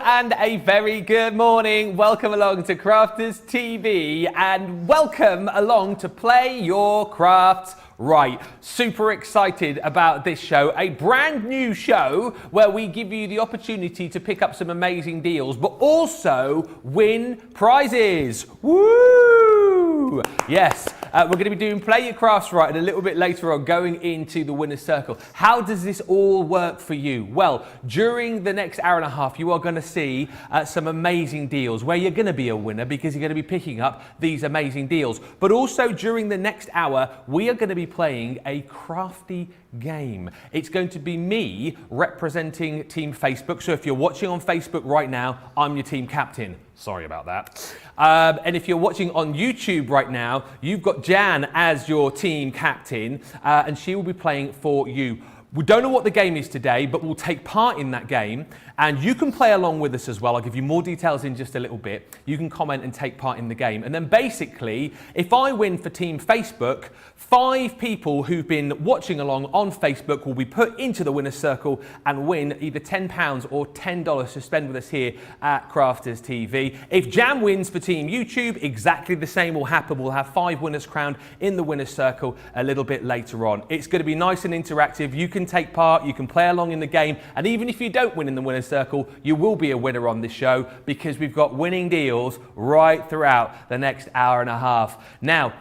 and a very good morning. Welcome along to Crafters TV and welcome along to Play Your Crafts Right. Super excited about this show, a brand new show where we give you the opportunity to pick up some amazing deals, but also win prizes. Woo! Yes, we're going to be doing Play Your Crafts Right and a little bit later on going into the winner's circle. How does this all work for you? Well, during the next hour and a half, you are going to see some amazing deals where you're going to be a winner because you're going to be picking up these amazing deals. But also during the next hour, we are going to be playing a crafty game. It's going to be me representing Team Facebook. So if you're watching on Facebook right now, I'm your team captain. Sorry about that. And if you're watching on YouTube right now, you've got Jan as your team captain, and she will be playing for you. We don't know what the game is today, but we'll take part in that game, and you can play along with us as well. I'll give you more details in just a little bit. You can comment and take part in the game. And then basically, if I win for Team Facebook, 5 people who've been watching along on Facebook will be put into the winner's circle and win either £10 or $10 to spend with us here at Crafters TV. If Jan wins for Team YouTube, exactly the same will happen. We'll have 5 winners crowned in the winner's circle a little bit later on. It's going to be nice and interactive. You can take part, you can play along in the game, and even if you don't win in the winner's circle, you will be a winner on this show because we've got winning deals right throughout the next hour and a half. Now,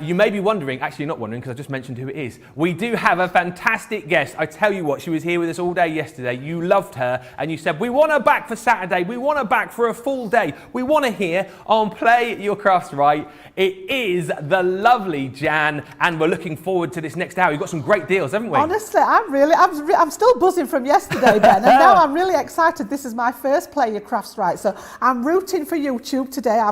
you may be wondering, actually not wondering because I just mentioned who it is. We do have a fantastic guest. I tell you what, she was here with us all day yesterday. You loved her and you said, we want her back for Saturday. We want her back for a full day. We want her here on Play Your Crafts Right. It is the lovely Jan, and we're looking forward to this next hour. You've got some great deals, haven't we? Honestly, I'm still buzzing from yesterday, Ben, and now I'm really excited. This is my first Play Your Crafts Right, so I'm rooting for YouTube today. I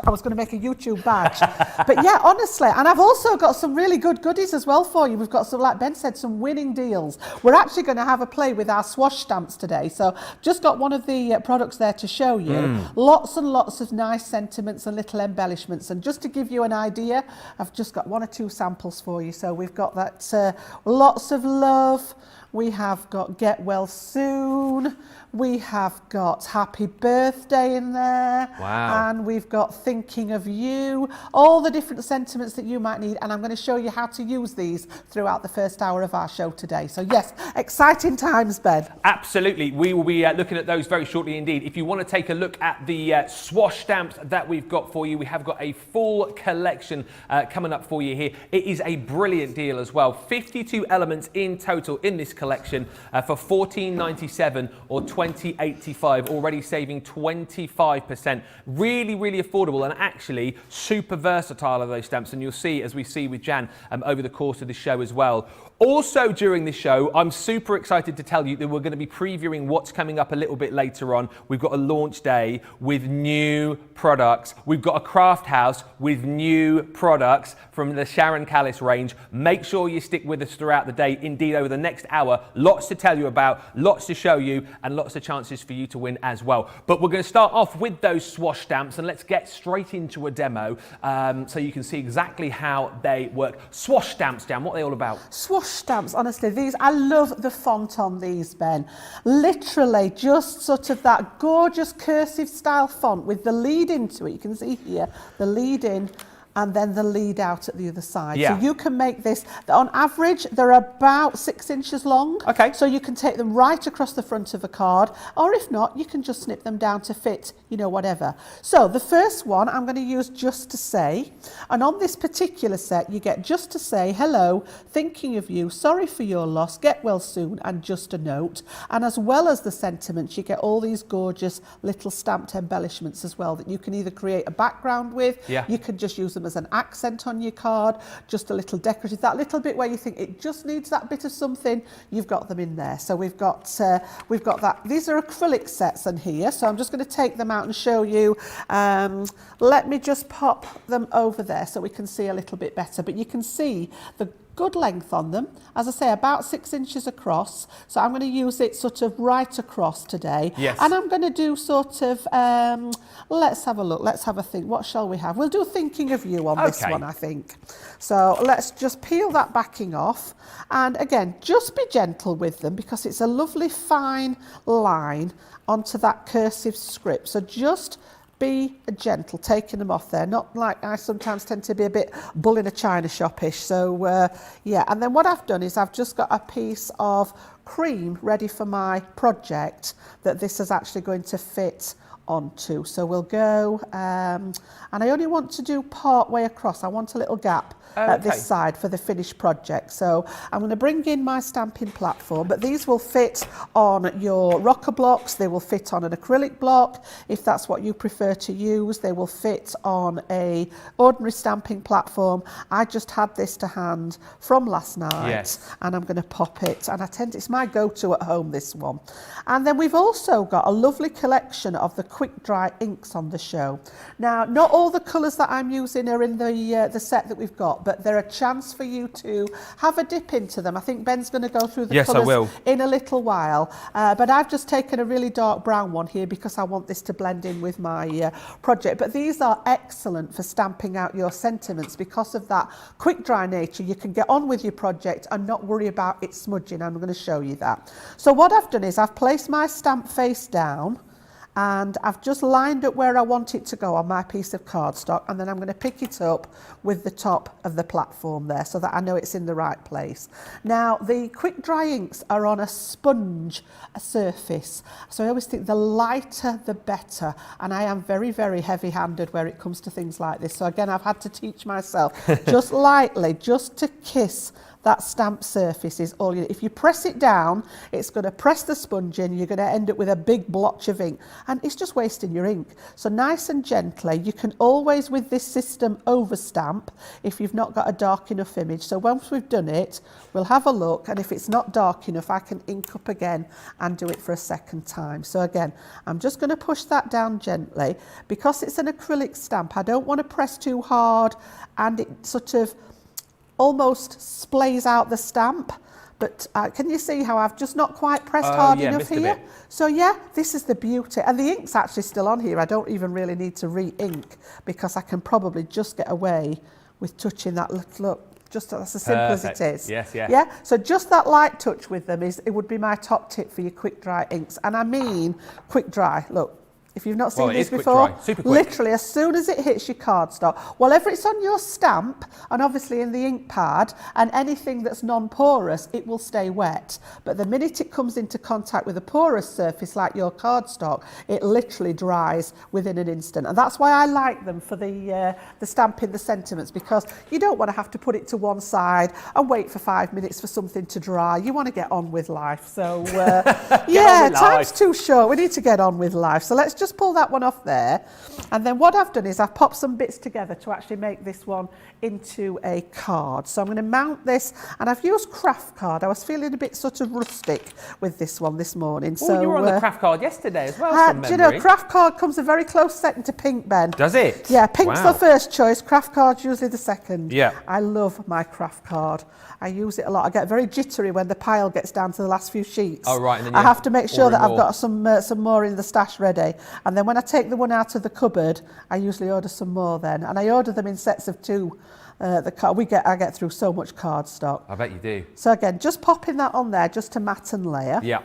was going to make a YouTube badge, but yeah, honestly, and I've also got some really good goodies as well for you. We've got some, like Ben said, some winning deals. We're actually going to have a play with our Swash stamps today, so just got one of the products there to show you. Lots and lots of nice sentiments and little embellishments, and just to give you an idea, I've just got 1 or 2 samples for you. So we've got that lots of love, we have got get well soon, we have got happy birthday in there, wow, and we've got thinking of you, all the different sentiments that you might need, and I'm going to show you how to use these throughout the first hour of our show today. So yes, exciting times, Ben. Absolutely, we will be looking at those very shortly indeed. If you want to take a look at the Swash stamps that we've got for you, we have got a full collection coming up for you here. It is a brilliant deal as well. 52 elements in total in this collection for $14.97 or $20.85, already saving 25%. Really, really affordable and actually super versatile are those stamps, and you'll see, as we see with Jan, over the course of the show as well. Also during this show, I'm super excited to tell you that we're going to be previewing what's coming up a little bit later on. We've got a launch day with new products. We've got a craft house with new products from the Sharon Callis range. Make sure you stick with us throughout the day. Indeed, over the next hour, lots to tell you about, lots to show you, and lots of chances for you to win as well. But we're going to start off with those Swash stamps, and let's get straight into a demo so you can see exactly how they work. Swash stamps, Jan, what are they all about? Swash stamps, honestly, these, I love the font on these, Ben. Literally just sort of that gorgeous cursive style font with the lead into it. You can see here the lead in and then the lead out at the other side. Yeah. So you can make this, on average, they're about 6 inches long. Okay. So you can take them right across the front of a card, or if not, you can just snip them down to fit, you know, whatever. So the first one I'm going to use Just to Say, and on this particular set, you get Just to Say, hello, thinking of you, sorry for your loss, get well soon, and just a note. And as well as the sentiments, you get all these gorgeous little stamped embellishments as well that you can either create a background with, you can just use them as an accent on your card, just a little decorative, that little bit where you think it just needs that bit of something, you've got them in there. So we've got that. These are acrylic sets in here, so I'm just going to take them out and show you. Let me just pop them over there so we can see a little bit better, but you can see the good length on them. As I say, about 6 inches across. So I'm going to use it sort of right across today. Yes. And I'm going to do sort of, let's have a look. Let's have a think. What shall we have? We'll do Thinking of You on this one, I think. So let's just peel that backing off. And again, just be gentle with them because it's a lovely fine line onto that cursive script. So just be gentle, taking them off there, not like I sometimes tend to be a bit bull in a china shopish. So yeah, and then what I've done is I've just got a piece of cream ready for my project that this is actually going to fit onto. So we'll go, and I only want to do part way across. I want a little gap at this side for the finished project. So I'm going to bring in my stamping platform, but these will fit on your rocker blocks. They will fit on an acrylic block if that's what you prefer to use. They will fit on a ordinary stamping platform. I just had this to hand from last night, and I'm going to pop it, and it's my go-to at home, this one. And then we've also got a lovely collection of the quick dry inks on the show. Now, not all the colours that I'm using are in the set that we've got, but they're a chance for you to have a dip into them. I think Ben's going to go through the colours in a little while, but I've just taken a really dark brown one here because I want this to blend in with my project. But these are excellent for stamping out your sentiments because of that quick dry nature. You can get on with your project and not worry about it smudging. I'm going to show you that. So what I've done is I've placed my stamp face down, and I've just lined up where I want it to go on my piece of cardstock, and then I'm going to pick it up with the top of the platform there so that I know it's in the right place. Now, the quick dry inks are on a sponge surface, so I always think the lighter the better, and I am very, very heavy-handed where it comes to things like this. So again, I've had to teach myself just lightly, just to kiss that stamp surface is all you need. If you press it down, it's going to press the sponge in, you're going to end up with a big blotch of ink, and it's just wasting your ink. So nice and gently, you can always with this system overstamp if you've not got a dark enough image. So once we've done it, we'll have a look, and if it's not dark enough, I can ink up again and do it for a second time. So again, I'm just going to push that down gently. Because it's an acrylic stamp, I don't want to press too hard and it sort of almost splays out the stamp, but can you see how I've just not quite pressed hard enough here? So yeah, this is the beauty, and the ink's actually still on here. I don't even really need to re-ink because I can probably just get away with touching that little, look, just that's as simple as it is. Yes, yeah. Yeah, so just that light touch with them it would be my top tip for your quick dry inks, and I mean quick dry. Look, if you've not seen this before, literally as soon as it hits your cardstock, whatever it's on your stamp and obviously in the ink pad and anything that's non-porous, it will stay wet. But the minute it comes into contact with a porous surface like your cardstock, it literally dries within an instant. And that's why I like them for the stamping the sentiments, because you don't want to have to put it to one side and wait for 5 minutes for something to dry. You want to get on with life. So yeah, time's too short. We need to get on with life. So let's just pull that one off there, and then what I've done is I've popped some bits together to actually make this one into a card. So I'm going to mount this, and I've used craft card. I was feeling a bit sort of rustic with this one this morning. So you were on the craft card yesterday as well, from do you know, craft card comes a very close second to pink, Ben. Does it? Yeah, pink's the first choice, craft card's usually the second. Yeah. I love my craft card. I use it a lot. I get very jittery when the pile gets down to the last few sheets. Oh, right. And then I have to make sure that I've got some more in the stash ready. And then when I take the one out of the cupboard, I usually order some more then. And I order them in sets of 2. I get through so much cardstock. I bet you do. So again, just popping that on there just to mat and layer. Yeah.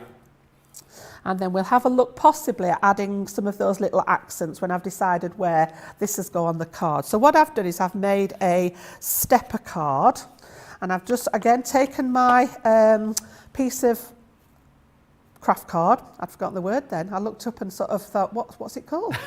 And then we'll have a look possibly at adding some of those little accents when I've decided where this is go on the card. So what I've done is I've made a stepper card, and I've just again taken my piece of craft card. I'd forgotten the word then. I looked up and sort of thought, what's it called?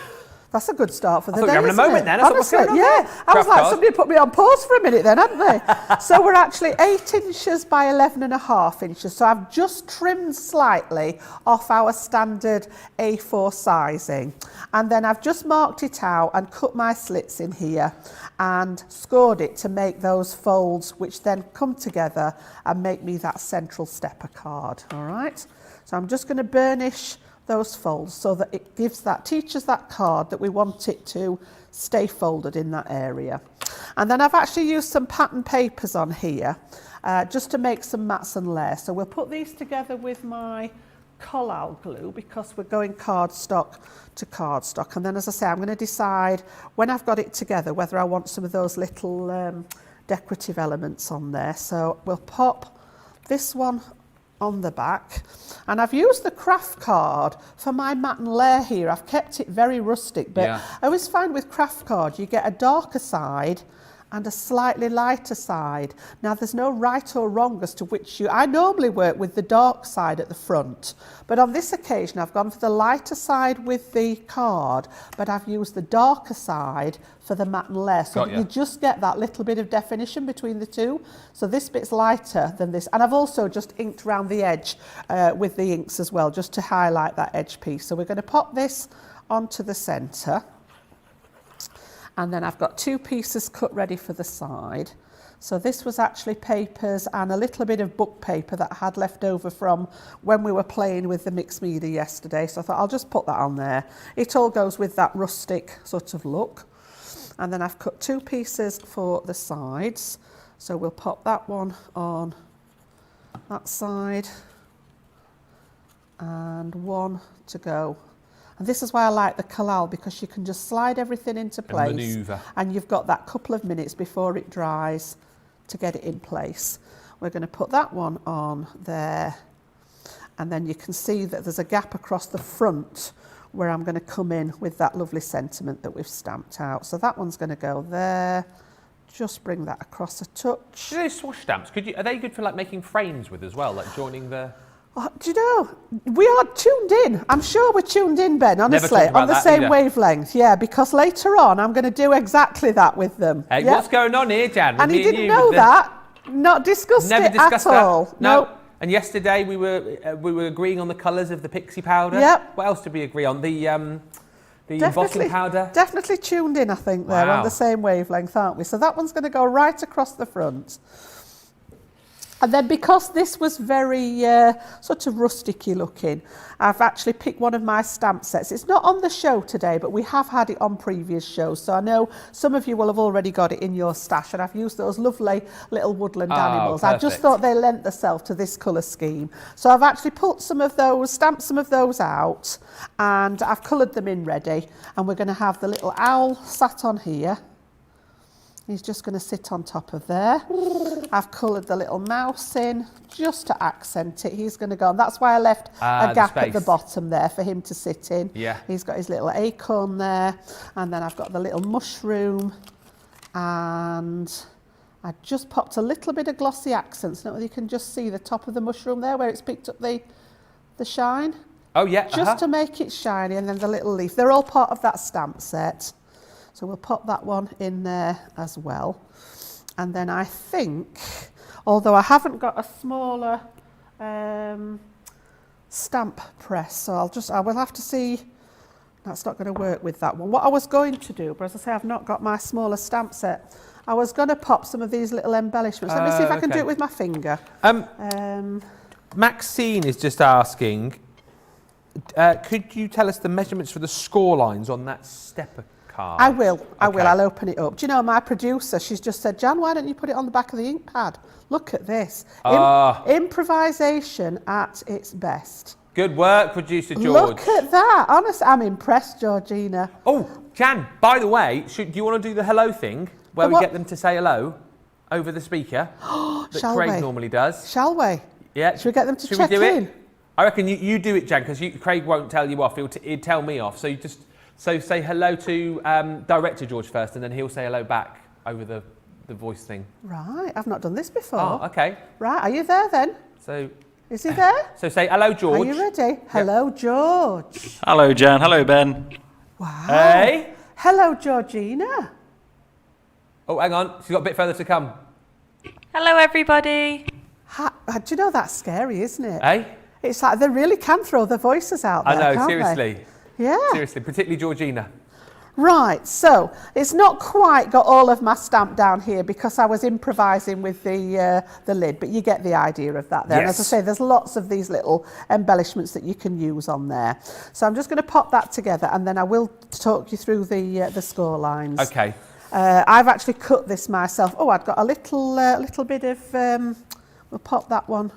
That's a good start for the day. I thought you were having a moment then. Honestly, yeah. I was like, somebody put me on pause for a minute then, hadn't they? So we're actually 8 inches by 11.5 inches. So I've just trimmed slightly off our standard A4 sizing. And then I've just marked it out and cut my slits in here and scored it to make those folds, which then come together and make me that central stepper card. All right. So I'm just going to burnish those folds so that it gives that teachers that card that we want it to stay folded in that area. And then I've actually used some pattern papers on here just to make some mats and layers. So we'll put these together with my collal glue because we're going cardstock to cardstock. And then, as I say, I'm going to decide when I've got it together whether I want some of those little decorative elements on there. So we'll pop this one on the back, and I've used the craft card for my mat and layer here. I've kept it very rustic, but I always find with craft card you get a darker side and a slightly lighter side. Now there's no right or wrong as to which I normally work with the dark side at the front, but on this occasion I've gone for the lighter side with the card, but I've used the darker side for the mat and layer, so that you just get that little bit of definition between the two. So this bit's lighter than this, and I've also just inked around the edge with the inks as well, just to highlight that edge piece. So we're going to pop this onto the centre. And then I've got 2 pieces cut ready for the side. So this was actually papers and a little bit of book paper that I had left over from when we were playing with the mixed media yesterday. So I thought I'll just put that on there. It all goes with that rustic sort of look. And then I've cut 2 pieces for the sides. So we'll pop that one on that side and one to go. And this is why I like the collal, because you can just slide everything into place. Manoeuvre. And you've got that couple of minutes before it dries to get it in place. We're going to put that one on there. And then you can see that there's a gap across the front where I'm going to come in with that lovely sentiment that we've stamped out. So that one's going to go there. Just bring that across a touch. Those Swash stamps, are they good for like making frames with as well, like joining the... Oh, do you know, we are tuned in. I'm sure we're tuned in, Ben, honestly, on the same wavelength. Yeah, because later on I'm going to do exactly that with them. Hey, what's going on here, Jan? And he didn't know that. Not discussed it at all. No. And yesterday we were agreeing on the colours of the pixie powder. Yep. What else did we agree on? The embossing powder. Definitely tuned in, I think, there on the same wavelength, aren't we? So that one's going to go right across the front. And then because this was very sort of rusticy looking, I've actually picked one of my stamp sets. It's not on the show today, but we have had it on previous shows. So I know some of you will have already got it in your stash, and I've used those lovely little woodland animals. Perfect. I just thought they lent themselves to this colour scheme. So I've actually put some of those, stamped some of those out, and I've coloured them in ready. And we're going to have the little owl sat on here. He's just going to sit on top of there. I've coloured the little mouse in just to accent it. He's going to go, and that's why I left a gap at the bottom there for him to sit in. Yeah. He's got his little acorn there, and then I've got the little mushroom, and I just popped a little bit of glossy accents. Now you can just see the top of the mushroom there where it's picked up the shine. Oh yeah. Just to make it shiny, and then the little leaf. They're all part of that stamp set. So we'll pop that one in there as well. And then I think, although I haven't got a smaller stamp press, so I will have to see. That's not going to work with that one. What I was going to do, but as I say, I've not got my smaller stamp set. I was going to pop some of these little embellishments. Let me see if I can do it with my finger. Maxine is just asking, could you tell us the measurements for the score lines on that stepper card? I will. I'll open it up. Do you know, my producer, she's just said, Jan, why don't you put it on the back of the ink pad? Look at this. Improvisation at its best. Good work, producer George. Look at that. Honestly, I'm impressed, Georgina. Oh, Jan, by the way, do you want to do the hello thing where we get them to say hello over the speaker that Craig normally does? Shall we? Yeah. Should we get them to check in? I reckon you do it, Jan, because Craig won't tell you off. He'd tell me off. So say hello to director George first, and then he'll say hello back over the voice thing. Right, I've not done this before. Oh, okay. Right, are you there then? So is he there? So say hello, George. Are you ready? Hello, George. Hello, Jan. Hello, Ben. Wow. Hey. Hello, Georgina. Oh, hang on. She's got a bit further to come. Hello, everybody. Do you know that's scary, isn't it? Hey. It's like they really can throw their voices out there. I know, can't seriously. They? Yeah. Seriously, particularly Georgina. Right, so it's not quite got all of my stamp down here because I was improvising with the lid, but you get the idea of that there. Yes. And as I say, there's lots of these little embellishments that you can use on there. So I'm just going to pop that together, and then I will talk you through the score lines. Okay. I've actually cut this myself. Oh, I've got a little bit of, we'll pop that one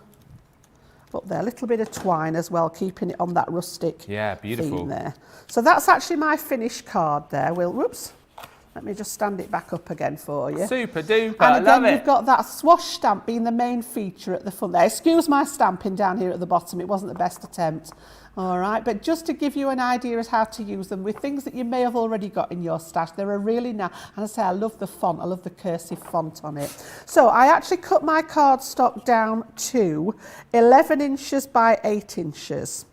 up there, a little bit of twine as well, keeping it on that rustic theme there. So that's actually my finished card there. Whoops, let me just stand it back up again for you. Super duper, and again, love it. you've got that Swash stamp being the main feature at the front there. Excuse my stamping down here at the bottom, it wasn't the best attempt. All right, but just to give you an idea as how to use them with things that you may have already got in your stash, they're a really nice, and I say I love the font, I love the cursive font on it. So I actually cut my cardstock down to 11 inches by 8 inches.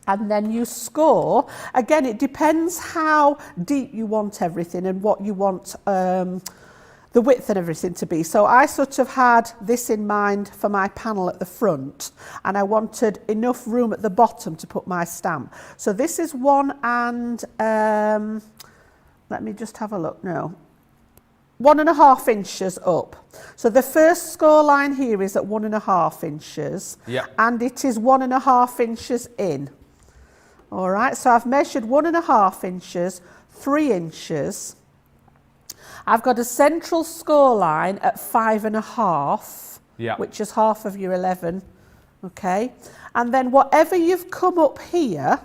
And then you score. Again, it depends how deep you want everything and what you want the width and everything to be. So I sort of had this in mind for my panel at the front, and I wanted enough room at the bottom to put my stamp. So this is 1 and, let me just have a look now. 1.5 inches up. So the first score line here is at 1.5 inches. Yeah. And it is 1.5 inches in. All right, so I've measured 1.5 inches, 3 inches. I've got a central score line at 5.5, which is half of your 11, okay? And then whatever you've come up here,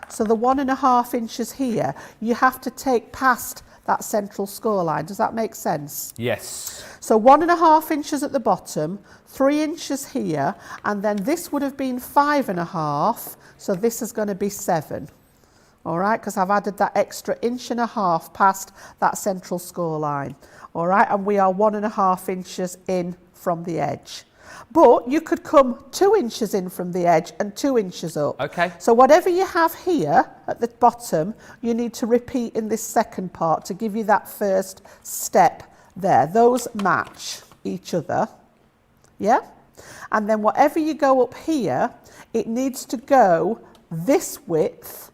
so the 1.5 inches here, you have to take past that central score line. Does that make sense? Yes. So 1.5 inches at the bottom, 3 inches here, and then this would have been 5.5, so this is going to be 7. All right, because I've added that extra 1.5 inches past that central score line. All right, and we are 1.5 inches in from the edge. But you could come 2 inches in from the edge and 2 inches up. Okay. So whatever you have here at the bottom, you need to repeat in this second part to give you that first step there. Those match each other. Yeah? And then whatever you go up here, it needs to go this width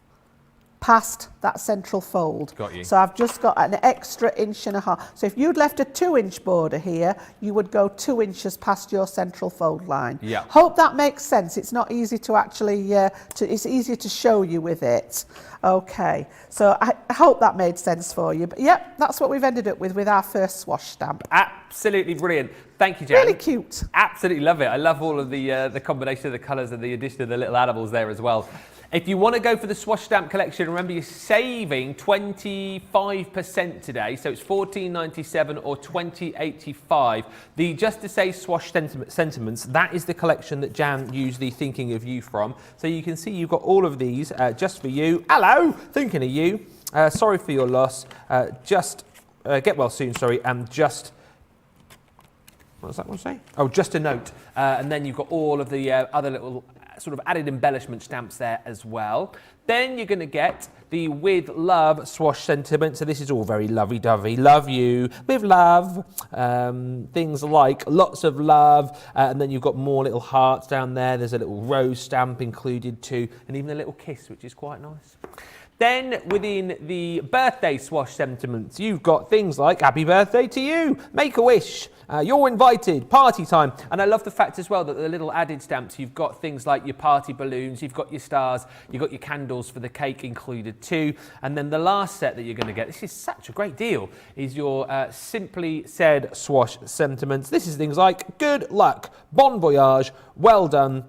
past that central fold. Got you. So I've just got an extra 1.5 inches. So if you'd left a 2-inch border here, you would go 2 inches past your central fold line. Yeah. Hope that makes sense. It's not easy to actually, it's easier to show you with it. Okay, so I hope that made sense for you. But yep, that's what we've ended up with our first Swash stamp. Absolutely brilliant. Thank you, Jan. Really cute. Absolutely love it. I love all of the combination of the colours and the addition of the little animals there as well. If you want to go for the Swash stamp collection, remember you're saving 25% today, so it's $14.97 or $20.85. The Just to Say Swash sentiments, that is the collection that Jan used the Thinking of You from. So you can see you've got all of these just for you. Hello, thinking of you. Sorry for your loss. Get well soon, sorry, and just... What does that one say? Oh, just a note. And then you've got all of the other little sort of added embellishment stamps there as well. Then you're going to get the With Love Swash sentiment. So this is all very lovey-dovey. Love you, with love. Things like lots of love. And then you've got more little hearts down there. There's a little rose stamp included too. And even a little kiss, which is quite nice. Then within the birthday Swash sentiments, you've got things like happy birthday to you, make a wish, you're invited, party time. And I love the fact as well that the little added stamps, you've got things like your party balloons, you've got your stars, you've got your candles for the cake included too. And then the last set that you're going to get, this is such a great deal, is your Simply Said Swash sentiments. This is things like good luck, bon voyage, well done,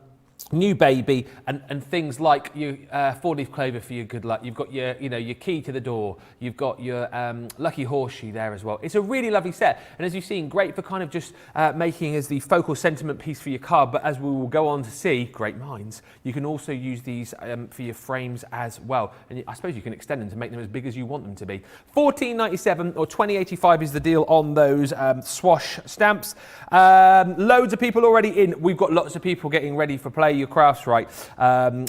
new baby, and things like your 4-leaf clover for your good luck. You've got your, your key to the door. You've got your lucky horseshoe there as well. It's a really lovely set, and as you've seen, great for kind of just making as the focal sentiment piece for your card. But as we will go on to see, great minds, you can also use these for your frames as well. And I suppose you can extend them to make them as big as you want them to be. $14.97 or $20.85 is the deal on those Swash stamps. Loads of people already in. We've got lots of people getting ready for Play Your Crafts Right.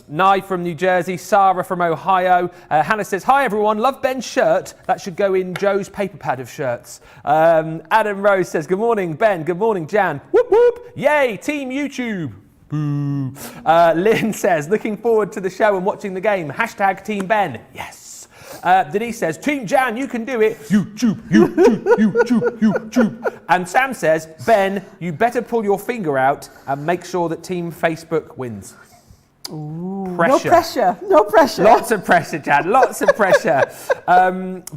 Nye from New Jersey, Sarah from Ohio. Hannah says, hi everyone, love Ben's shirt. That should go in Joe's paper pad of shirts. Adam Rose says, good morning Ben, good morning Jan. Whoop whoop, yay, Team YouTube. Boo. Lynn says, looking forward to the show and watching the game. Hashtag Team Ben. Yes. Denise says, Team Jan, you can do it. YouTube, YouTube, YouTube, YouTube. And Sam says, Ben, you better pull your finger out and make sure that Team Facebook wins. Ooh, Pressure. No pressure. Lots of pressure, Jan. Lots of pressure.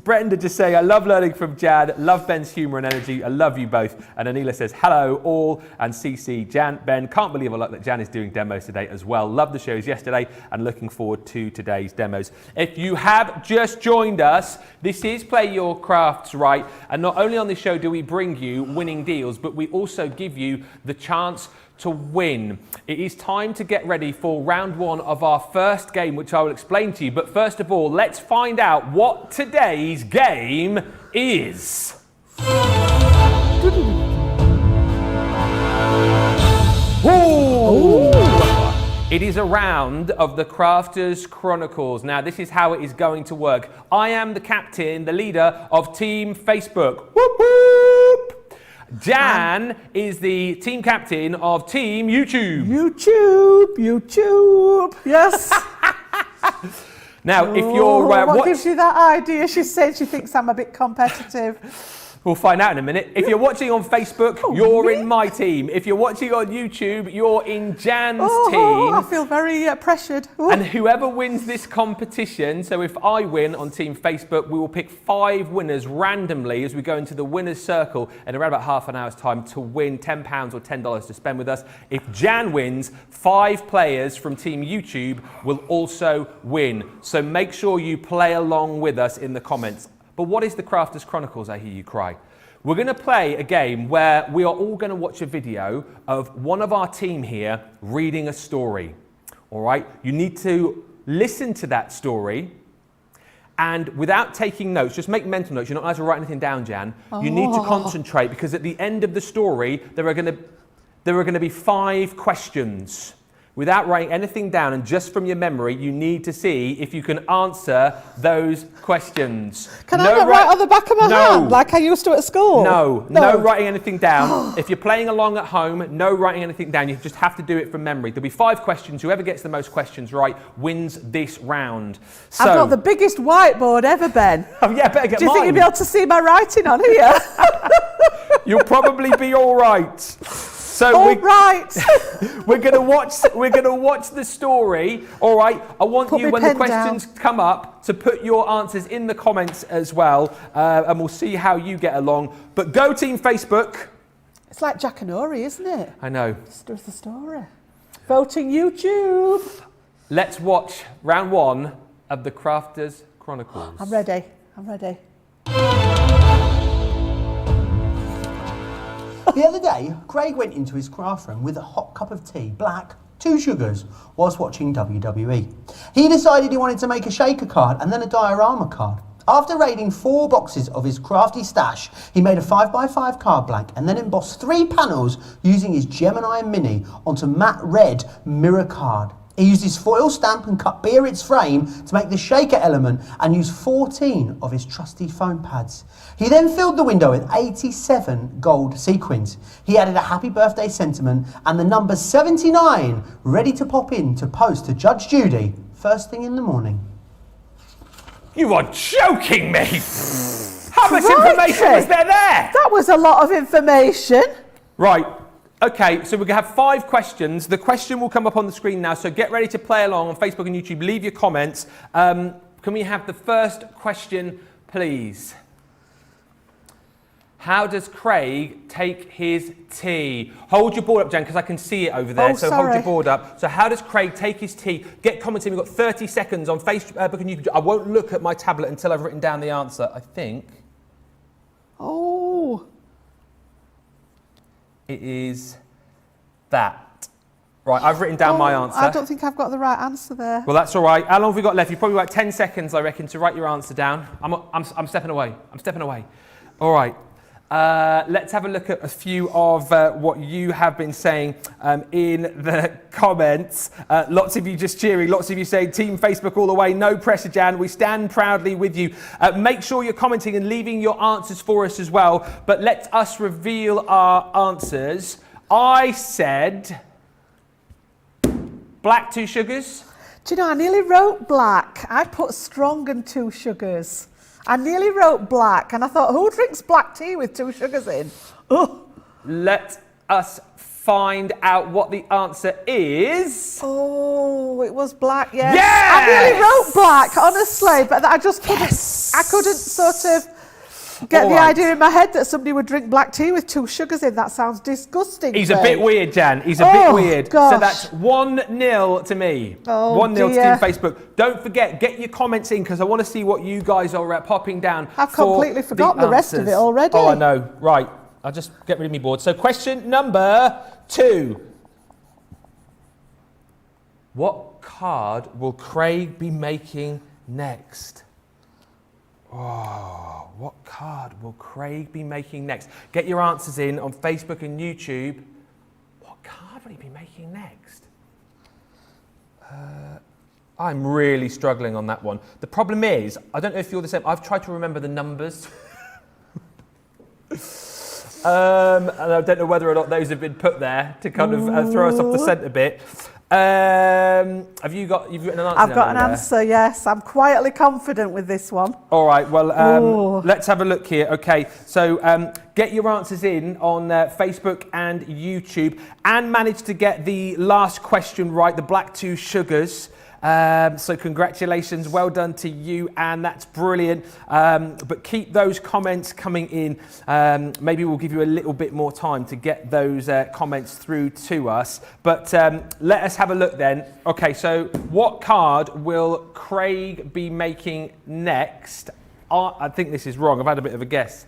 Brenda just saying, I love learning from Jan. Love Ben's humour and energy. I love you both. And Anila says, hello all. And CC, Jan, Ben, can't believe that Jan is doing demos today as well. Love the shows yesterday and looking forward to today's demos. If you have just joined us, this is Play Your Crafts Right. And not only on this show do we bring you winning deals, but we also give you the chance to win. It is time to get ready for round one of our first game, which I will explain to you. But first of all, let's find out what today's game is. Ooh. It is a round of the Crafters Chronicles. Now, this is how it is going to work. I am the captain, the leader of Team Facebook. Whoop, whoop. Jan is the team captain of Team YouTube. YouTube. Yes. Now, if you're... what gives you that idea? She said she thinks I'm a bit competitive. We'll find out in a minute. If you're watching on Facebook, you're in my team. If you're watching on YouTube, you're in Jan's team. I feel very pressured. Ooh. And whoever wins this competition, so if I win on Team Facebook, we will pick 5 winners randomly as we go into the winner's circle in around about half an hour's time to win £10 or $10 to spend with us. If Jan wins, 5 players from Team YouTube will also win. So make sure you play along with us in the comments. But what is the Crafters Chronicles, I hear you cry? We're going to play a game where we are all going to watch a video of one of our team here reading a story. All right? You need to listen to that story and without taking notes, just make mental notes. You're not allowed to write anything down, Jan. You need to concentrate because at the end of the story, there are going to be 5 questions. Without writing anything down and just from your memory, you need to see if you can answer those questions. Can I not write on the back of my hand like I used to at school? No writing anything down. If you're playing along at home, no writing anything down. You just have to do it from memory. There'll be 5 questions. Whoever gets the most questions right wins this round. So, I've got the biggest whiteboard ever, Ben. Oh yeah, better get Do you mine. think you'll be able to see my writing on here? You'll probably be all right. So we're gonna watch the story. All right. I want you when the questions come up to put your answers in the comments as well, and we'll see how you get along. But go Team Facebook. It's like Jack and Ori, isn't it? I know. Just the story. Voting YouTube. Let's watch round 1 of the Crafters Chronicles. I'm ready. The other day, Craig went into his craft room with a hot cup of tea, black, 2 sugars, whilst watching WWE. He decided he wanted to make a shaker card and then a diorama card. After raiding 4 boxes of his crafty stash, he made a 5x5 card blank and then embossed 3 panels using his Gemini Mini onto matte red mirror card. He used his foil stamp and cut Beard's frame to make the shaker element and used 14 of his trusty foam pads. He then filled the window with 87 gold sequins. He added a happy birthday sentiment and the number 79 ready to pop in to post to Judge Judy first thing in the morning. You are joking me! How much information was there? That was a lot of information. Right. Okay, so we're going to have 5 questions. The question will come up on the screen now, so get ready to play along on Facebook and YouTube. Leave your comments. Can we have the first question, please? How does Craig take his tea? Hold your board up, Jan, because I can see it over there. So hold your board up. So how does Craig take his tea? Get commenting. We've got 30 seconds on Facebook and YouTube. I won't look at my tablet until I've written down the answer, I think. Oh. It is that. Right, I've written down my answer. I don't think I've got the right answer there. Well, that's all right. How long have we got left? You've probably got 10 seconds, I reckon, to write your answer down. I'm stepping away. All right. Let's have a look at a few of what you have been saying in the comments. Lots of you just cheering. Lots of you saying Team Facebook all the way. No pressure, Jan. We stand proudly with you. Make sure you're commenting and leaving your answers for us as well. But let us reveal our answers. I said black 2 sugars. Do you know, I nearly wrote black. black. I put strong and 2 sugars. I nearly wrote black, and I thought, who drinks black tea with 2 sugars in? Oh. Let us find out what the answer is. Oh, it was black, yes. Yes! I nearly wrote black, honestly, but I just couldn't, I couldn't sort of get the idea in my head that somebody would drink black tea with 2 sugars in. That sounds disgusting. He's a bit weird, Jan. He's a bit weird. Gosh. So that's 1-0 to me. Oh, 1-0 to dear. Team Facebook. Don't forget, get your comments in because I want to see what you guys are popping down. I've completely forgotten the rest of answers. it already. Oh, I know. Right. I'll just get rid of my board. So question number 2. What card will Craig be making next? Oh, what card will Craig be making next? Get your answers in on Facebook and YouTube. What card will he be making next? I'm really struggling on that one. The problem is, I don't know if you're the same. I've tried to remember the numbers. And I don't know whether or not those have been put there to kind of throw us off the scent a bit. You've written an answer? I've got an answer, yes. I'm quietly confident with this one. All right, well, let's have a look here. Okay, so get your answers in on Facebook and YouTube and manage to get the last question right, the black 2 sugars. So congratulations, well done to you, and that's brilliant. But keep those comments coming in. Maybe we'll give you a little bit more time to get those comments through to us. But let us have a look then. Okay, so what card will Craig be making next? I think this is wrong. I've had a bit of a guess.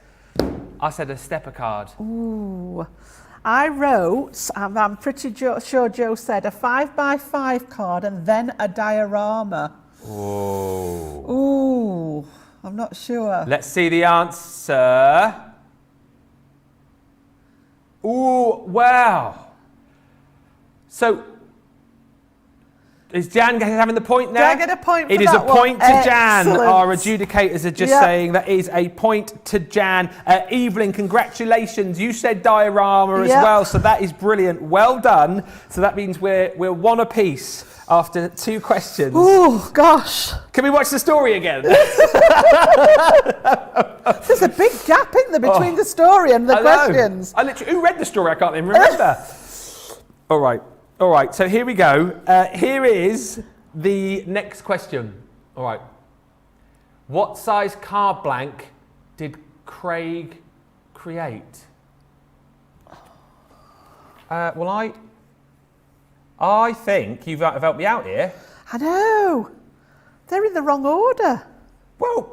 I said a stepper card. Ooh. I wrote, I'm pretty sure Joe said, a 5x5 card and then a diorama. Oh. Ooh, I'm not sure. Let's see the answer. Ooh, wow. So, is Jan having the point now? Do I get a point for It is that a point one? to Jan. Excellent. Our adjudicators are just saying that is a point to Jan. Evelyn, congratulations. You said diorama as well, so that is brilliant. Well done. So that means we're 1 apiece after 2 questions. Oh, gosh. Can we watch the story again? There's a big gap in there between the story and the questions. I literally, who read the story? I can't even remember. All right, so here we go. Here is the next question. All right. What size card blank did Craig create? Well, I think you've helped me out here. I know. They're in the wrong order. Well,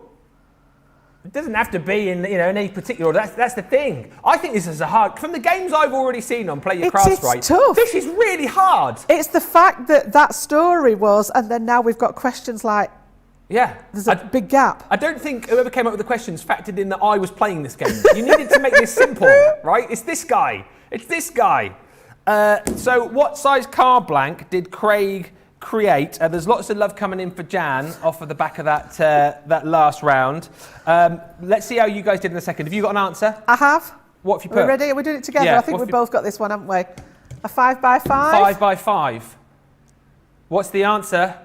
it doesn't have to be in any particular order. That's the thing. I think this is a hard. From the games I've already seen on Play Your Crafts Right, tough. This is really hard. It's the fact that story was, and then now we've got questions like, there's a big gap. I don't think whoever came up with the questions factored in that I was playing this game. You needed to make this simple, right? It's this guy. So what size card blank did Craig create? There's lots of love coming in for Jan off of the back of that last round. Let's see how you guys did in a second. Have you got an answer? I have. What have you put? Are we ready? Are we doing it together? Yeah, I think we've both got this one, haven't we? A 5x5? 5x5. What's the answer?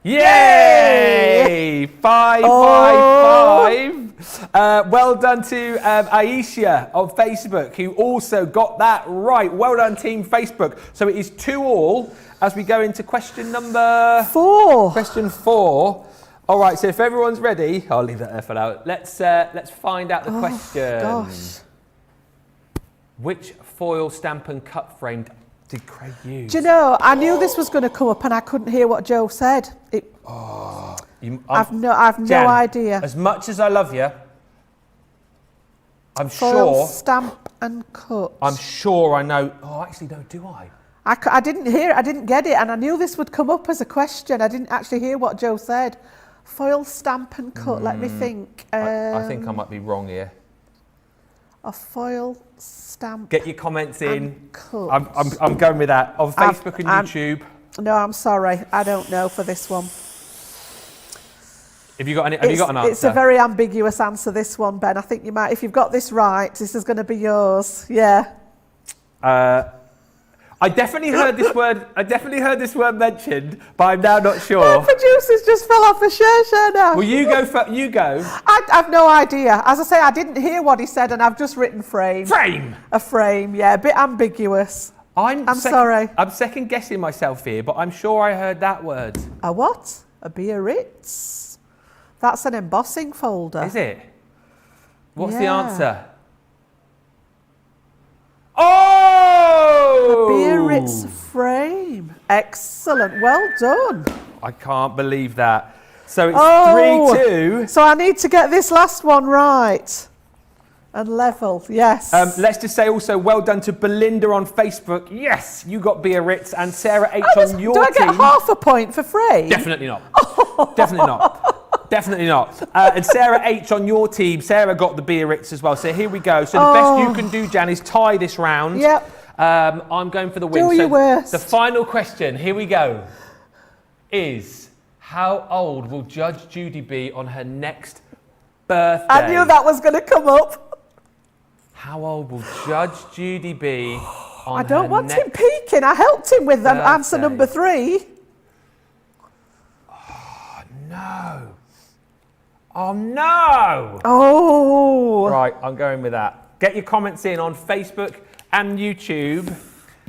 Yay! 5x5. Well done to Aisha on Facebook, who also got that right. Well done, Team Facebook. So it is 2-2 as we go into question number 4. Question 4. All right. So if everyone's ready, I'll leave that there for now. Let's find out the question. Gosh. Which foil stamp and cut frame did Craig use? Do you know, I knew this was going to come up and I couldn't hear what Joe said. I've no Jan, idea. As much as I love you, I'm Foil sure. stamp and cut. I'm sure I know. Oh, actually, no, do I? I didn't hear it, I didn't get it, and I knew this would come up as a question. I didn't actually hear what Joe said. Foil stamp and cut, let me think. I think I might be wrong here. A foil stamp. Get your comments in. And cut. I'm going with that on Facebook and YouTube. No, I'm sorry, I don't know for this one. Have you got an answer? It's a very ambiguous answer, this one, Ben. I think you might, if you've got this right, this is going to be yours. Yeah. I definitely heard this word. I definitely heard this word mentioned, but I'm now not sure. My producers just fell off a share now. Well, you go. You go. I've no idea. As I say, I didn't hear what he said, and I've just written frame. Frame. A frame, yeah, a bit ambiguous. I'm sorry. I'm second guessing myself here, but I'm sure I heard that word. A what? A Biarritz. That's an embossing folder. Is it? What's the Yeah. answer? Oh! A Biarritz frame. Excellent. Well done. I can't believe that. So it's Oh. 3-2. So I need to get this last one right. And level, yes. Let's just say also well done to Belinda on Facebook. Yes, you got Biarritz, and Sarah H on your do I team. get half a point for frame? Definitely not. Definitely not. Definitely not. And Sarah H on your team. Sarah got the Biarritz as well. So here we go. So the best you can do, Jan, is tie this round. Yep. I'm going for the win. Do your worst. The final question, here we go, is how old will Judge Judy be on her next birthday? I knew that was going to come up. How old will Judge Judy be on I don't her want next him peeking. I helped him with answer birthday? number 3. No. Oh no! Oh. Right, I'm going with that. Get your comments in on Facebook and YouTube.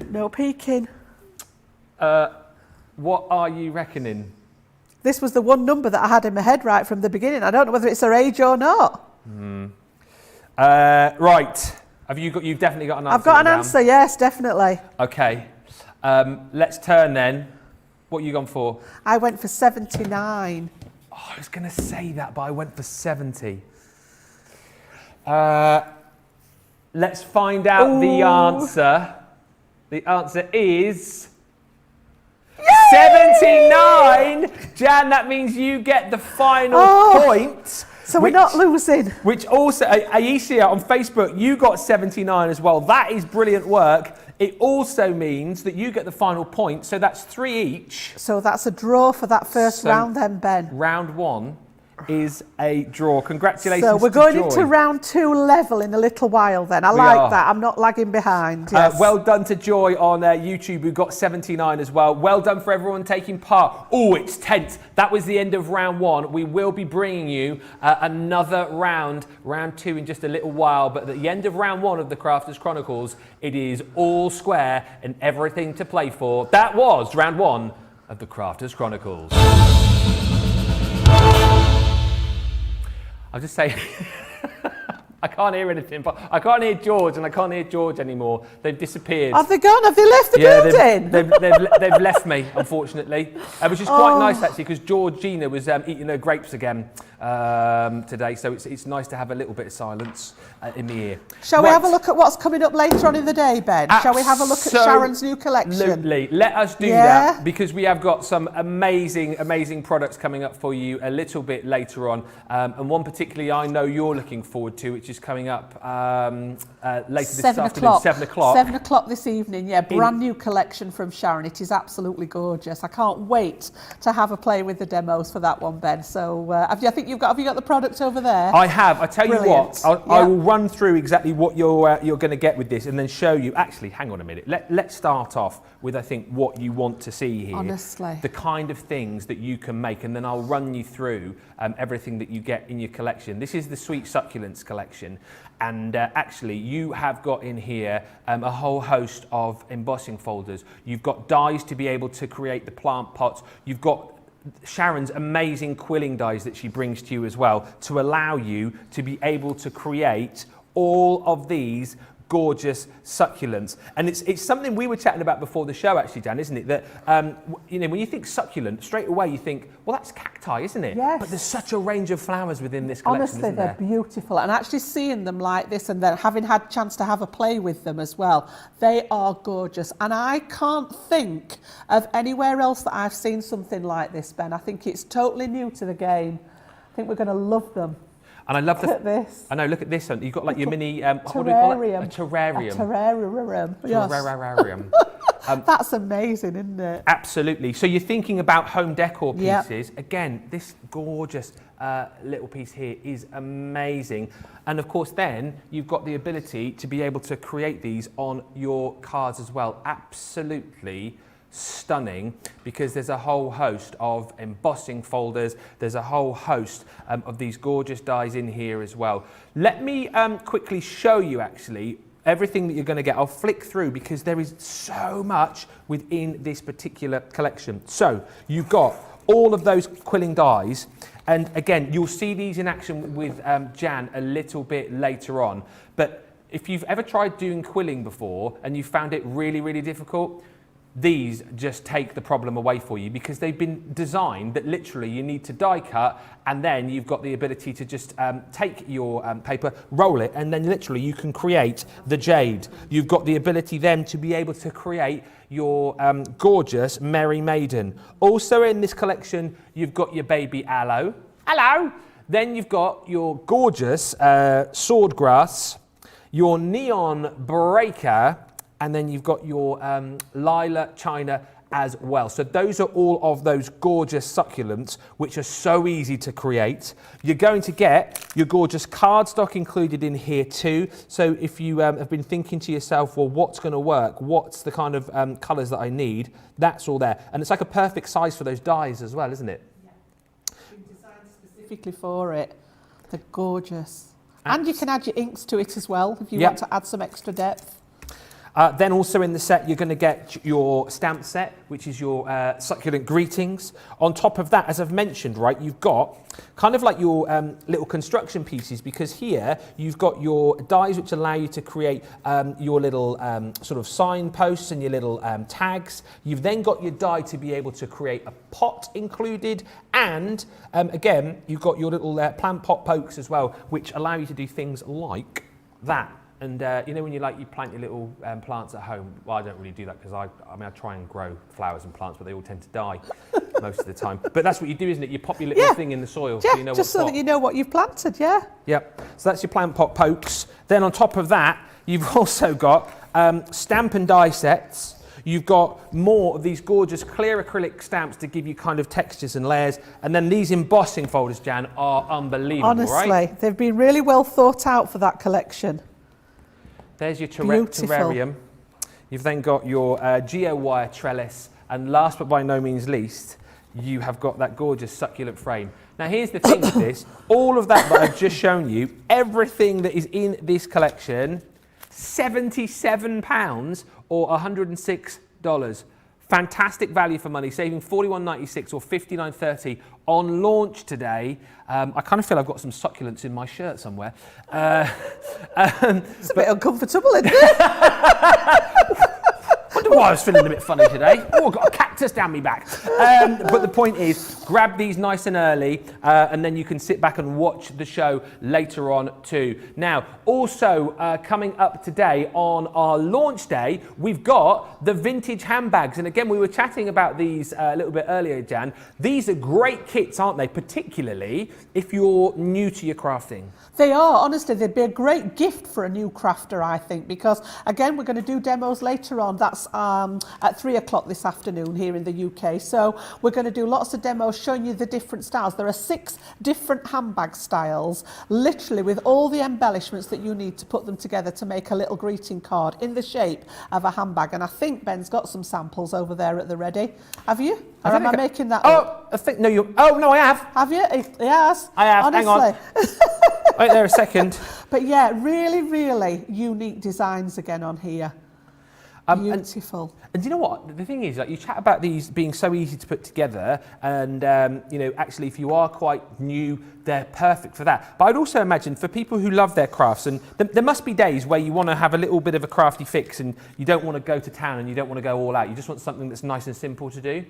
No peeking. What are you reckoning? This was the one number that I had in my head right from the beginning. I don't know whether it's her age or not. Right. You've definitely got an answer. I've got an down. answer, yes, definitely. Okay. Let's turn then. What you gone for? I went for 79. Oh, I was going to say that, but I went for 70. Let's find out the answer. The answer is 79. Jan, that means you get the final point. So we're not losing. Which also, Aisha on Facebook, you got 79 as well. That is brilliant work. It also means that you get the final point, so that's 3 each. So that's a draw for that first So round then, Ben. Round 1 is a draw. Congratulations So we're to going Joy. into round 2 level in a little while then. I We like are. that. I'm not lagging behind. Yes. Well done to Joy on YouTube, who got 79 as well. Well done for everyone taking part. Oh, it's tense. That was the end of round 1. We will be bringing you another round 2 in just a little while. But at the end of round 1 of the Crafters Chronicles, it is all square and everything to play for. That was round 1 of the Crafters Chronicles. I'll just say, I can't hear anything, but I can't hear George and I can't hear George anymore. They've disappeared. Have they gone? Have they left the building? They've left me, unfortunately, which is quite nice actually, because Georgina was eating her grapes again today, so it's nice to have a little bit of silence in the ear. Shall we have a look at what's coming up later on in the day, Ben? Shall we have a look at Sharon's new collection? Absolutely. Let us do that, because we have got some amazing products coming up for you a little bit later on, and one particularly I know you're looking forward to, which is coming up later this afternoon, 7 o'clock. 7 o'clock this evening, yeah. Brand new collection from Sharon. It is absolutely gorgeous. I can't wait to have a play with the demos for that one, Ben. So have you got the product over there? I have. I tell you what, Brilliant. I will run through exactly what you're going to get with this, and then show you. Actually, hang on a minute. Let's start off with, I think, what you want to see here. Honestly. The kind of things that you can make, and then I'll run you through everything that you get in your collection. This is the Sweet Succulents collection, and actually you have got in here a whole host of embossing folders. You've got dies to be able to create the plant pots. You've got Sharon's amazing quilling dies that she brings to you as well, to allow you to be able to create all of these gorgeous succulents. And it's something we were chatting about before the show, actually, Dan, isn't it? That when you think succulent, straight away you think, well, that's cacti, isn't it? Yes. But there's such a range of flowers within this collection. Honestly, isn't they're there? beautiful, and actually seeing them like this, and then having had a chance to have a play with them as well, they are gorgeous. And I can't think of anywhere else that I've seen something like this, Ben. I think it's totally new to the game. I think we're going to love them. And I love Look at this. I know. Look at this one. You've got like your mini. What do we call it? Terrarium. A terrarium. A terrarium. Yes. Terrarium. That's amazing, isn't it? Absolutely. So you're thinking about home decor Yep. pieces. Again, this gorgeous little piece here is amazing. And of course then you've got the ability to be able to create these on your cards as well. Absolutely stunning, because there's a whole host of embossing folders, there's a whole host of these gorgeous dies in here as well. Let me quickly show you actually everything that you're going to get. I'll flick through because there is so much within this particular collection. So you've got all of those quilling dies, and again you'll see these in action with Jan a little bit later on, but if you've ever tried doing quilling before and you found it really difficult, these just take the problem away for you, because they've been designed that literally you need to die cut, and then you've got the ability to just take your paper, roll it, and then literally you can create the jade. You've got the ability then to be able to create your gorgeous Merry Maiden. Also in this collection, you've got your baby aloe. Hello! Then you've got your gorgeous swordgrass, your neon breaker, and then you've got your Lila China as well. So those are all of those gorgeous succulents, which are so easy to create. You're going to get your gorgeous cardstock included in here too. So if you have been thinking to yourself, well, what's going to work? What's the kind of colours that I need? That's all there. And it's like a perfect size for those dies as well, isn't it? Yeah. It's been designed specifically for it. They're gorgeous. And you can add your inks to it as well if you want to add some extra depth. Then also in the set, you're going to get your stamp set, which is your succulent greetings. On top of that, as I've mentioned, right, you've got kind of like your little construction pieces, because here you've got your dies which allow you to create your little sort of signposts and your little tags. You've then got your die to be able to create a pot included, and again, you've got your little plant pot pokes as well, which allow you to do things like that. And you know when you plant your little plants at home? Well, I don't really do that because I try and grow flowers and plants, but they all tend to die most of the time. But that's what you do, isn't it? You pop your little thing in the soil, so you know just so that you know what you've planted. Yep. So that's your plant pot pokes. Then on top of that, you've also got stamp and die sets. You've got more of these gorgeous clear acrylic stamps to give you kind of textures and layers. And then these embossing folders, Jan, are unbelievable, Honestly, right? They've been really well thought out for that collection. There's your terrarium. You've then got your geo-wire trellis. And last but by no means least, you have got that gorgeous succulent frame. Now here's the thing with this. All of that I've just shown you, everything that is in this collection, £77 or $106. Fantastic value for money, saving $41.96 or $59.30 on launch today. I kind of feel I've got some succulents in my shirt somewhere. It's a bit uncomfortable, isn't it? Wonder why I was feeling a bit funny today. Oh, I've got a cactus down my back. But the point is, grab these nice and early, and then you can sit back and watch the show later on too. Now, also coming up today on our launch day, we've got the vintage handbags. And again, we were chatting about these a little bit earlier, Jan. These are great kits, aren't they? Particularly if you're new to your crafting. They are, honestly, they'd be a great gift for a new crafter, I think, because again, we're going to do demos later on. That's at 3 o'clock this afternoon here in the UK. So we're going to do lots of demos showing you the different styles. There are 6 different handbag styles, literally with all the embellishments that you need to put them together to make a little greeting card in the shape of a handbag. And I think Ben's got some samples over there at the ready. Have you? Or am I making that up? I think, no, you. Oh, no, I have. Have you? He has. I have. Honestly. Hang on. Wait there a second. But yeah, really unique designs again on here. Beautiful. And you know what? The thing is, like, you chat about these being so easy to put together, and you know, actually, if you are quite new, they're perfect for that. But I'd also imagine for people who love their crafts, and there must be days where you want to have a little bit of a crafty fix, and you don't want to go to town, and you don't want to go all out. You just want something that's nice and simple to do.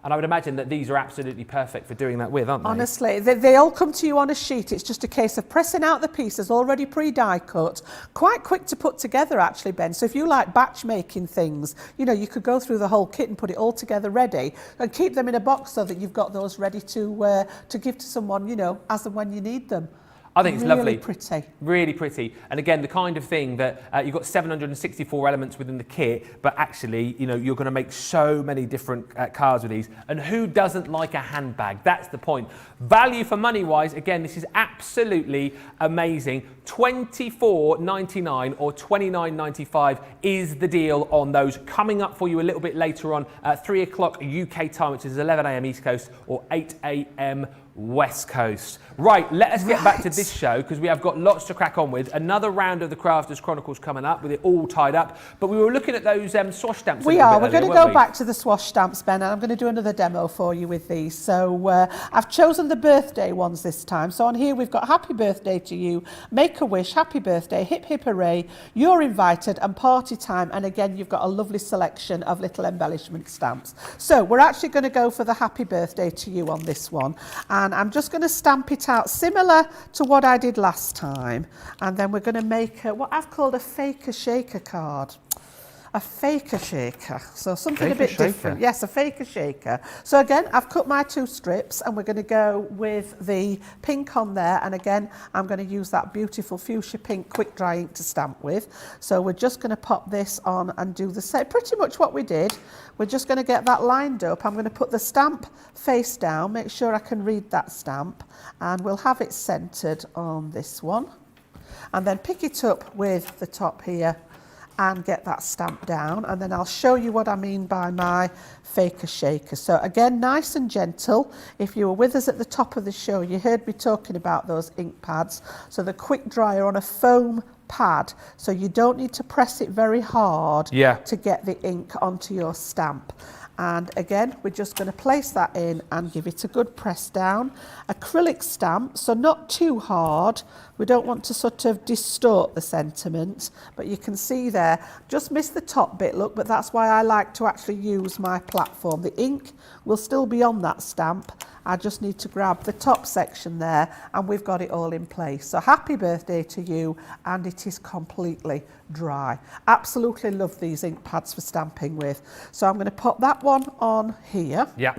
And I would imagine that these are absolutely perfect for doing that with, aren't they? Honestly, they all come to you on a sheet. It's just a case of pressing out the pieces already pre-die cut. Quite quick to put together, actually, Ben. So if you like batch making things, you know, you could go through the whole kit and put it all together ready and keep them in a box so that you've got those ready to give to someone, you know, as and when you need them. I think it's lovely. Really pretty. Really pretty. And again, the kind of thing that you've got 764 elements within the kit, but actually, you know, you're going to make so many different cards with these. And who doesn't like a handbag? That's the point. Value for money wise, again, this is absolutely amazing. $24.99 or $29.95 is the deal on those. Coming up for you a little bit later on at 3 o'clock UK time, which is 11 a.m. East Coast or 8 a.m. West Coast. Right, let us get back to this show because we have got lots to crack on with. Another round of the Crafters Chronicles coming up with it all tied up. But we were looking at those Swash stamps. We are. We're going to go back to the Swash stamps, Ben, and I'm going to do another demo for you with these. So I've chosen the birthday ones this time. So on here we've got happy birthday to you, make a wish, happy birthday, hip hip hooray, you're invited, and party time. And again, you've got a lovely selection of little embellishment stamps. So we're actually going to go for the happy birthday to you on this one. And I'm just going to stamp it out similar to what I did last time, and then we're going to make what I've called a faker shaker card. A faker shaker, so something a bit different. Yes, a faker shaker. So again, I've cut my 2 strips and we're going to go with the pink on there, and again I'm going to use that beautiful fuchsia pink quick dry ink to stamp with. So we're just going to pop this on and do the same, pretty much what we did. We're just going to get that lined up. I'm going to put the stamp face down, make sure I can read that stamp, and we'll have it centered on this one, and then pick it up with the top here and get that stamp down, and then I'll show you what I mean by my faker shaker. So again, nice and gentle. If you were with us at the top of the show, you heard me talking about those ink pads. So the quick dryer on a foam pad, so you don't need to press it very hard to get the ink onto your stamp. And again, we're just going to place that in and give it a good press down. Acrylic stamp, so not too hard. We don't want to sort of distort the sentiment, but you can see there, just missed the top bit, look, but that's why I like to actually use my platform. The ink will still be on that stamp. I just need to grab the top section there, and we've got it all in place. So happy birthday to you, and it is completely dry. Absolutely love these ink pads for stamping with. So I'm going to pop that one on here. Yeah.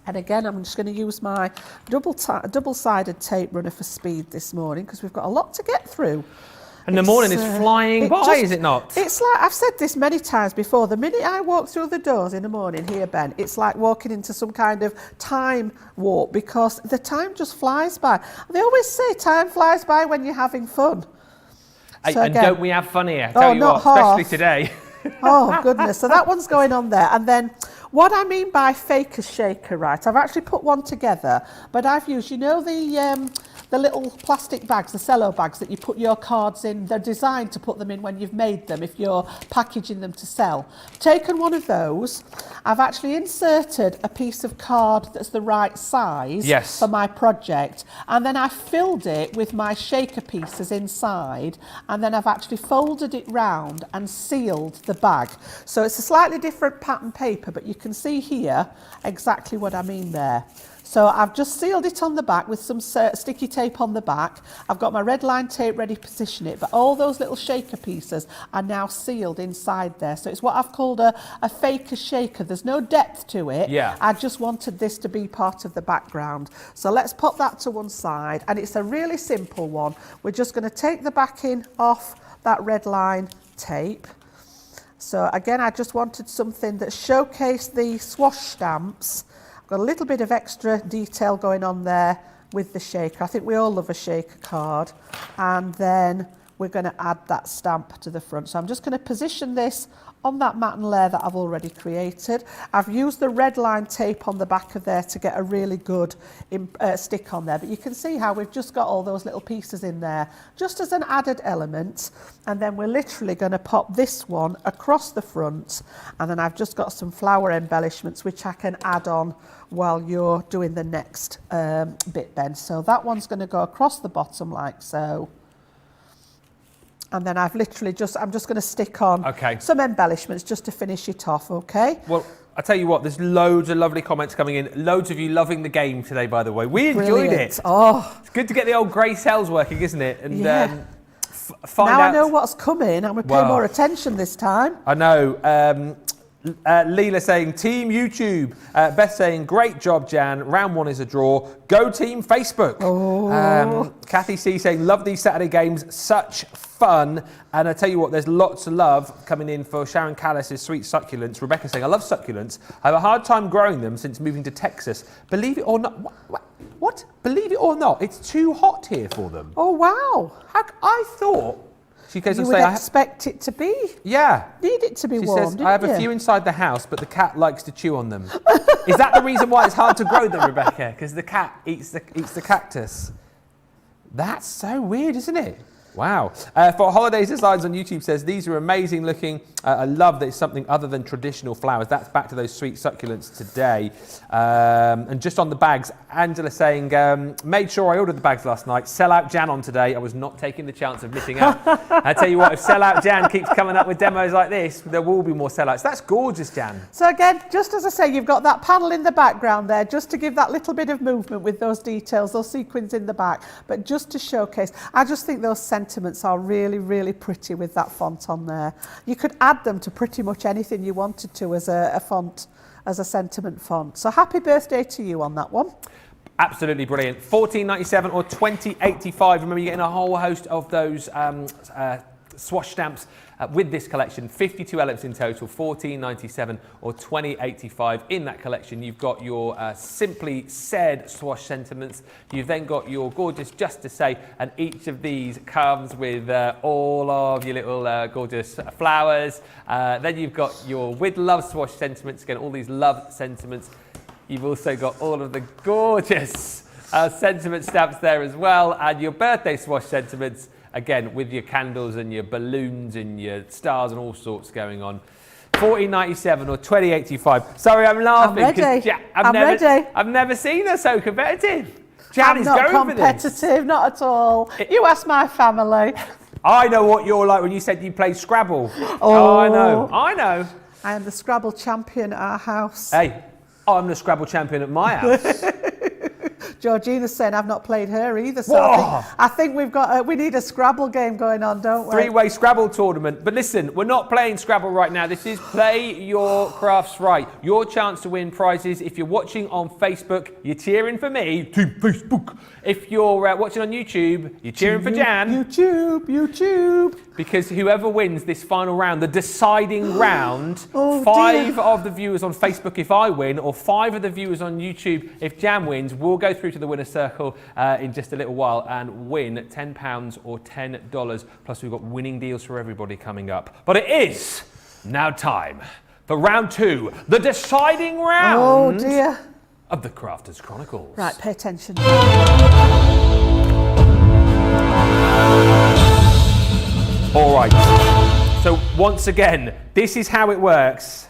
And again, I'm just going to use my double-sided tape runner for speed this morning because we've got a lot to get through. And the morning is flying by, is it not? It's like, I've said this many times before, the minute I walk through the doors in the morning here, Ben, it's like walking into some kind of time warp because the time just flies by. They always say time flies by when you're having fun. So and again, don't we have fun here? Tell you what, especially today. Oh, goodness. So that one's going on there. And then what I mean by faker shaker, right, I've actually put one together, but I've used, you know, the little plastic bags, the cello bags that you put your cards in. They're designed to put them in when you've made them, if you're packaging them to sell. Taken one of those. I've actually inserted a piece of card that's the right size for my project, and then I filled it with my shaker pieces inside, and then I've actually folded it round and sealed the bag. So it's a slightly different pattern paper, but you can see here exactly what I mean there. So I've just sealed it on the back with some sticky tape on the back. I've got my red line tape ready to position it, but all those little shaker pieces are now sealed inside there. So it's what I've called a faker shaker. There's no depth to it. Yeah. I just wanted this to be part of the background. So let's pop that to one side, and it's a really simple one. We're just going to take the backing off that red line tape. So again, I just wanted something that showcased the Swash stamps. Got a little bit of extra detail going on there with the shaker. I think we all love a shaker card. And then we're going to add that stamp to the front. So I'm just going to position this on that matten layer that I've already created. I've used the red line tape on the back of there to get a really good stick on there. But you can see how we've just got all those little pieces in there, just as an added element. And then we're literally going to pop this one across the front. And then I've just got some flower embellishments, which I can add on while you're doing the next bit, Ben. So that one's going to go across the bottom like so. And then I've literally I'm just going to stick on some embellishments just to finish it off, okay? Well, I tell you what, there's loads of lovely comments coming in. Loads of you loving the game today, by the way. We enjoyed it. Oh. It's good to get the old grey cells working, isn't it? And now find out. I know what's coming. I'm going to pay more attention this time. I know. Leela saying, Team YouTube. Beth saying, great job, Jan. Round 1 is a draw. Go Team Facebook. Oh. Kathy C saying, love these Saturday games. Such fun. And I tell you what, there's lots of love coming in for Sharon Callis's sweet succulents. Rebecca saying, I love succulents. I have a hard time growing them since moving to Texas. Believe it or not. What? Believe it or not, it's too hot here for them. Oh, wow. I thought... She goes You on would to say, expect it to be. yeah. Need it to be She warm, says, didn't I have you? a few inside the house, but the cat likes to chew on them. Is that the reason why it's hard to grow them, Rebecca? Because the cat eats the cactus. That's so weird, isn't it? Wow. For Holidays Designs on YouTube says, these are amazing looking. I love that it's something other than traditional flowers. That's back to those sweet succulents today. And just on the bags, Angela saying, made sure I ordered the bags last night. Sell out Jan on today. I was not taking the chance of missing out. I tell you what, if Sell Out Jan keeps coming up with demos like this, there will be more sellouts. That's gorgeous, Jan. So again, just as I say, you've got that panel in the background there, just to give that little bit of movement with those details, those sequins in the back, but just to showcase. I just think those sentiments are really, really pretty with that font on there. You could add them to pretty much anything you wanted to as a font, as a sentiment font. So happy birthday to you on that one. Absolutely brilliant. $14.97 or $20.85. Remember, you're getting a whole host of those Swash stamps with this collection. 52 elements in total, $14.97 or $20.85. In that collection, you've got your Simply Said Swash sentiments. You've then got your gorgeous Just to Say, and each of these comes with all of your little gorgeous flowers. Then you've got your With Love Swash sentiments. Again, all these love sentiments. You've also got all of the gorgeous sentiment stamps there as well, and your birthday Swash sentiments, again, with your candles and your balloons and your stars and all sorts going on. $14.97 or $20.85. Sorry, I'm laughing. I'm ready. I'm ready. I've never seen her so competitive. Jan is not going for this. competitive, not at all. You ask my family. I know what you're like when you said you played Scrabble. Oh, I know. I am the Scrabble champion at our house. Hey, I'm the Scrabble champion at my house. Georgina's saying I've not played her either, so I think we've got we need a Scrabble game going on, don't we? Three-way Scrabble tournament. But listen, we're not playing Scrabble right now. This is Play Your Crafts Right. Your chance to win prizes. If you're watching on Facebook, you're cheering for me. Team Facebook. If you're watching on YouTube, you're cheering for Jan. YouTube. Because whoever wins this final round, the deciding round, 5 dear. of the viewers on Facebook if I win, or 5 of the viewers on YouTube if Jan wins, we'll go through to the winner's circle in just a little while and win £10 or $10. Plus we've got winning deals for everybody coming up. But it is now time for round 2, the deciding round. Oh dear. Of the Crafters Chronicles. Right, pay attention. All right, so once again, this is how it works.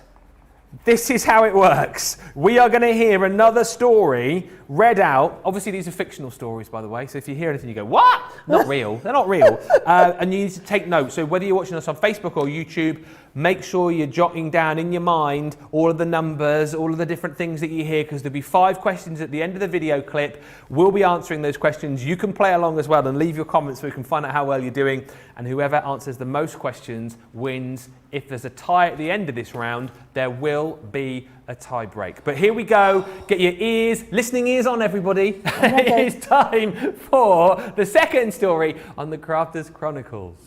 We are going to hear another story read out. Obviously, these are fictional stories, by the way. So if you hear anything, you go, what? Not real. They're not real. And you need to take notes. So whether you're watching us on Facebook or YouTube, make sure you're jotting down in your mind all of the numbers, all of the different things that you hear, because there'll be 5 questions at the end of the video clip. We'll be answering those questions. You can play along as well and leave your comments so we can find out how well you're doing. And whoever answers the most questions wins. If there's a tie at the end of this round, there will be a tie break. But here we go. Get your listening ears on, everybody. It is time for the second story on the Crafters Chronicles.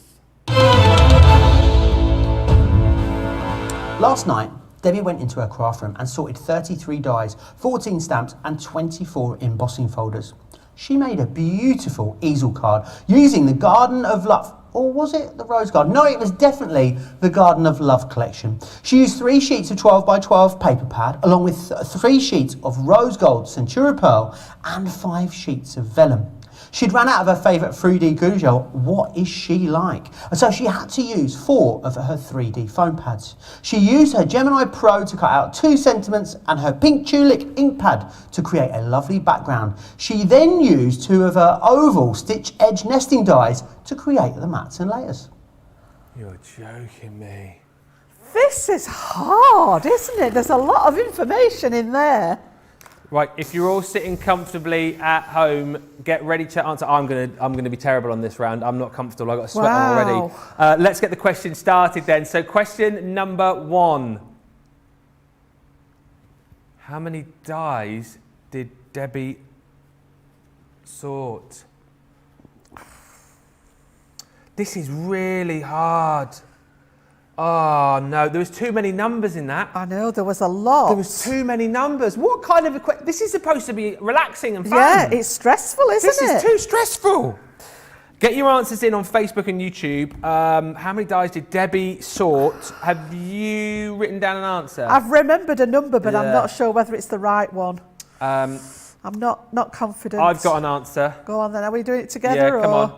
Last night, Debbie went into her craft room and sorted 33 dies, 14 stamps and 24 embossing folders. She made a beautiful easel card using the Garden of Love. Or was it the Rose Garden? No, it was definitely the Garden of Love collection. She used 3 sheets of 12 by 12 paper pad, along with 3 sheets of rose gold Centura pearl and 5 sheets of vellum. She'd run out of her favourite 3D glue gel. What is she like? And so she had to use 4 of her 3D foam pads. She used her Gemini Pro to cut out 2 sentiments and her pink tulip ink pad to create a lovely background. She then used 2 of her oval stitch edge nesting dies to create the mats and layers. You're joking me. This is hard, isn't it? There's a lot of information in there. Right, if you're all sitting comfortably at home, get ready to answer. I'm gonna be terrible on this round. I'm not comfortable. I've got a sweat on already. Let's get the question started then. So question number 1. How many dies did Debbie sort? This is really hard. Oh no, there was too many numbers in that. I know, there was a lot. There was too many numbers. What kind of this is supposed to be relaxing and fun. Yeah, it's stressful, isn't it? This is too stressful. Get your answers in on Facebook and YouTube. How many dies did Debbie sort? Have you written down an answer? I've remembered a number, but I'm Yeah. not sure whether it's the right one. I'm not confident. I've got an answer. Go on then, are we doing it together? Yeah, come or?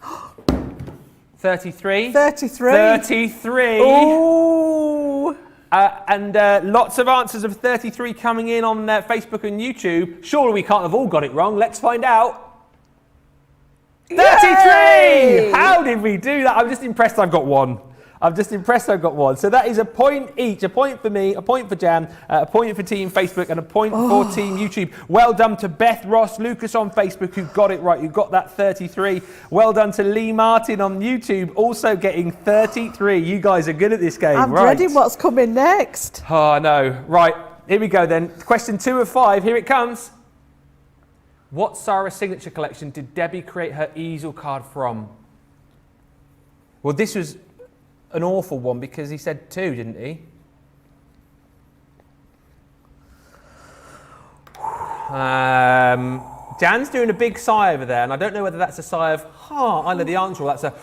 on. 33. 33. 33. Ooh. And lots of answers of 33 coming in on Facebook and YouTube. Surely we can't have all got it wrong. Let's find out. 33! Yay! How did we do that? I'm just impressed I've got one. So that is a point each. A point for me, a point for Jan, a point for Team Facebook, and a point for Team YouTube. Well done to Beth Ross Lucas on Facebook, who got it right, who got that 33. Well done to Lee Martin on YouTube, also getting 33. You guys are good at this game, I'm right? dreading what's coming next. Oh, no. Right, here we go then. Question 2 of 5, here it comes. What Sarah signature collection did Debbie create her easel card from? Well, this was an awful one because he said 2, didn't he? Jan's doing a big sigh over there, and I don't know whether that's a sigh of, I know the answer, or that's a,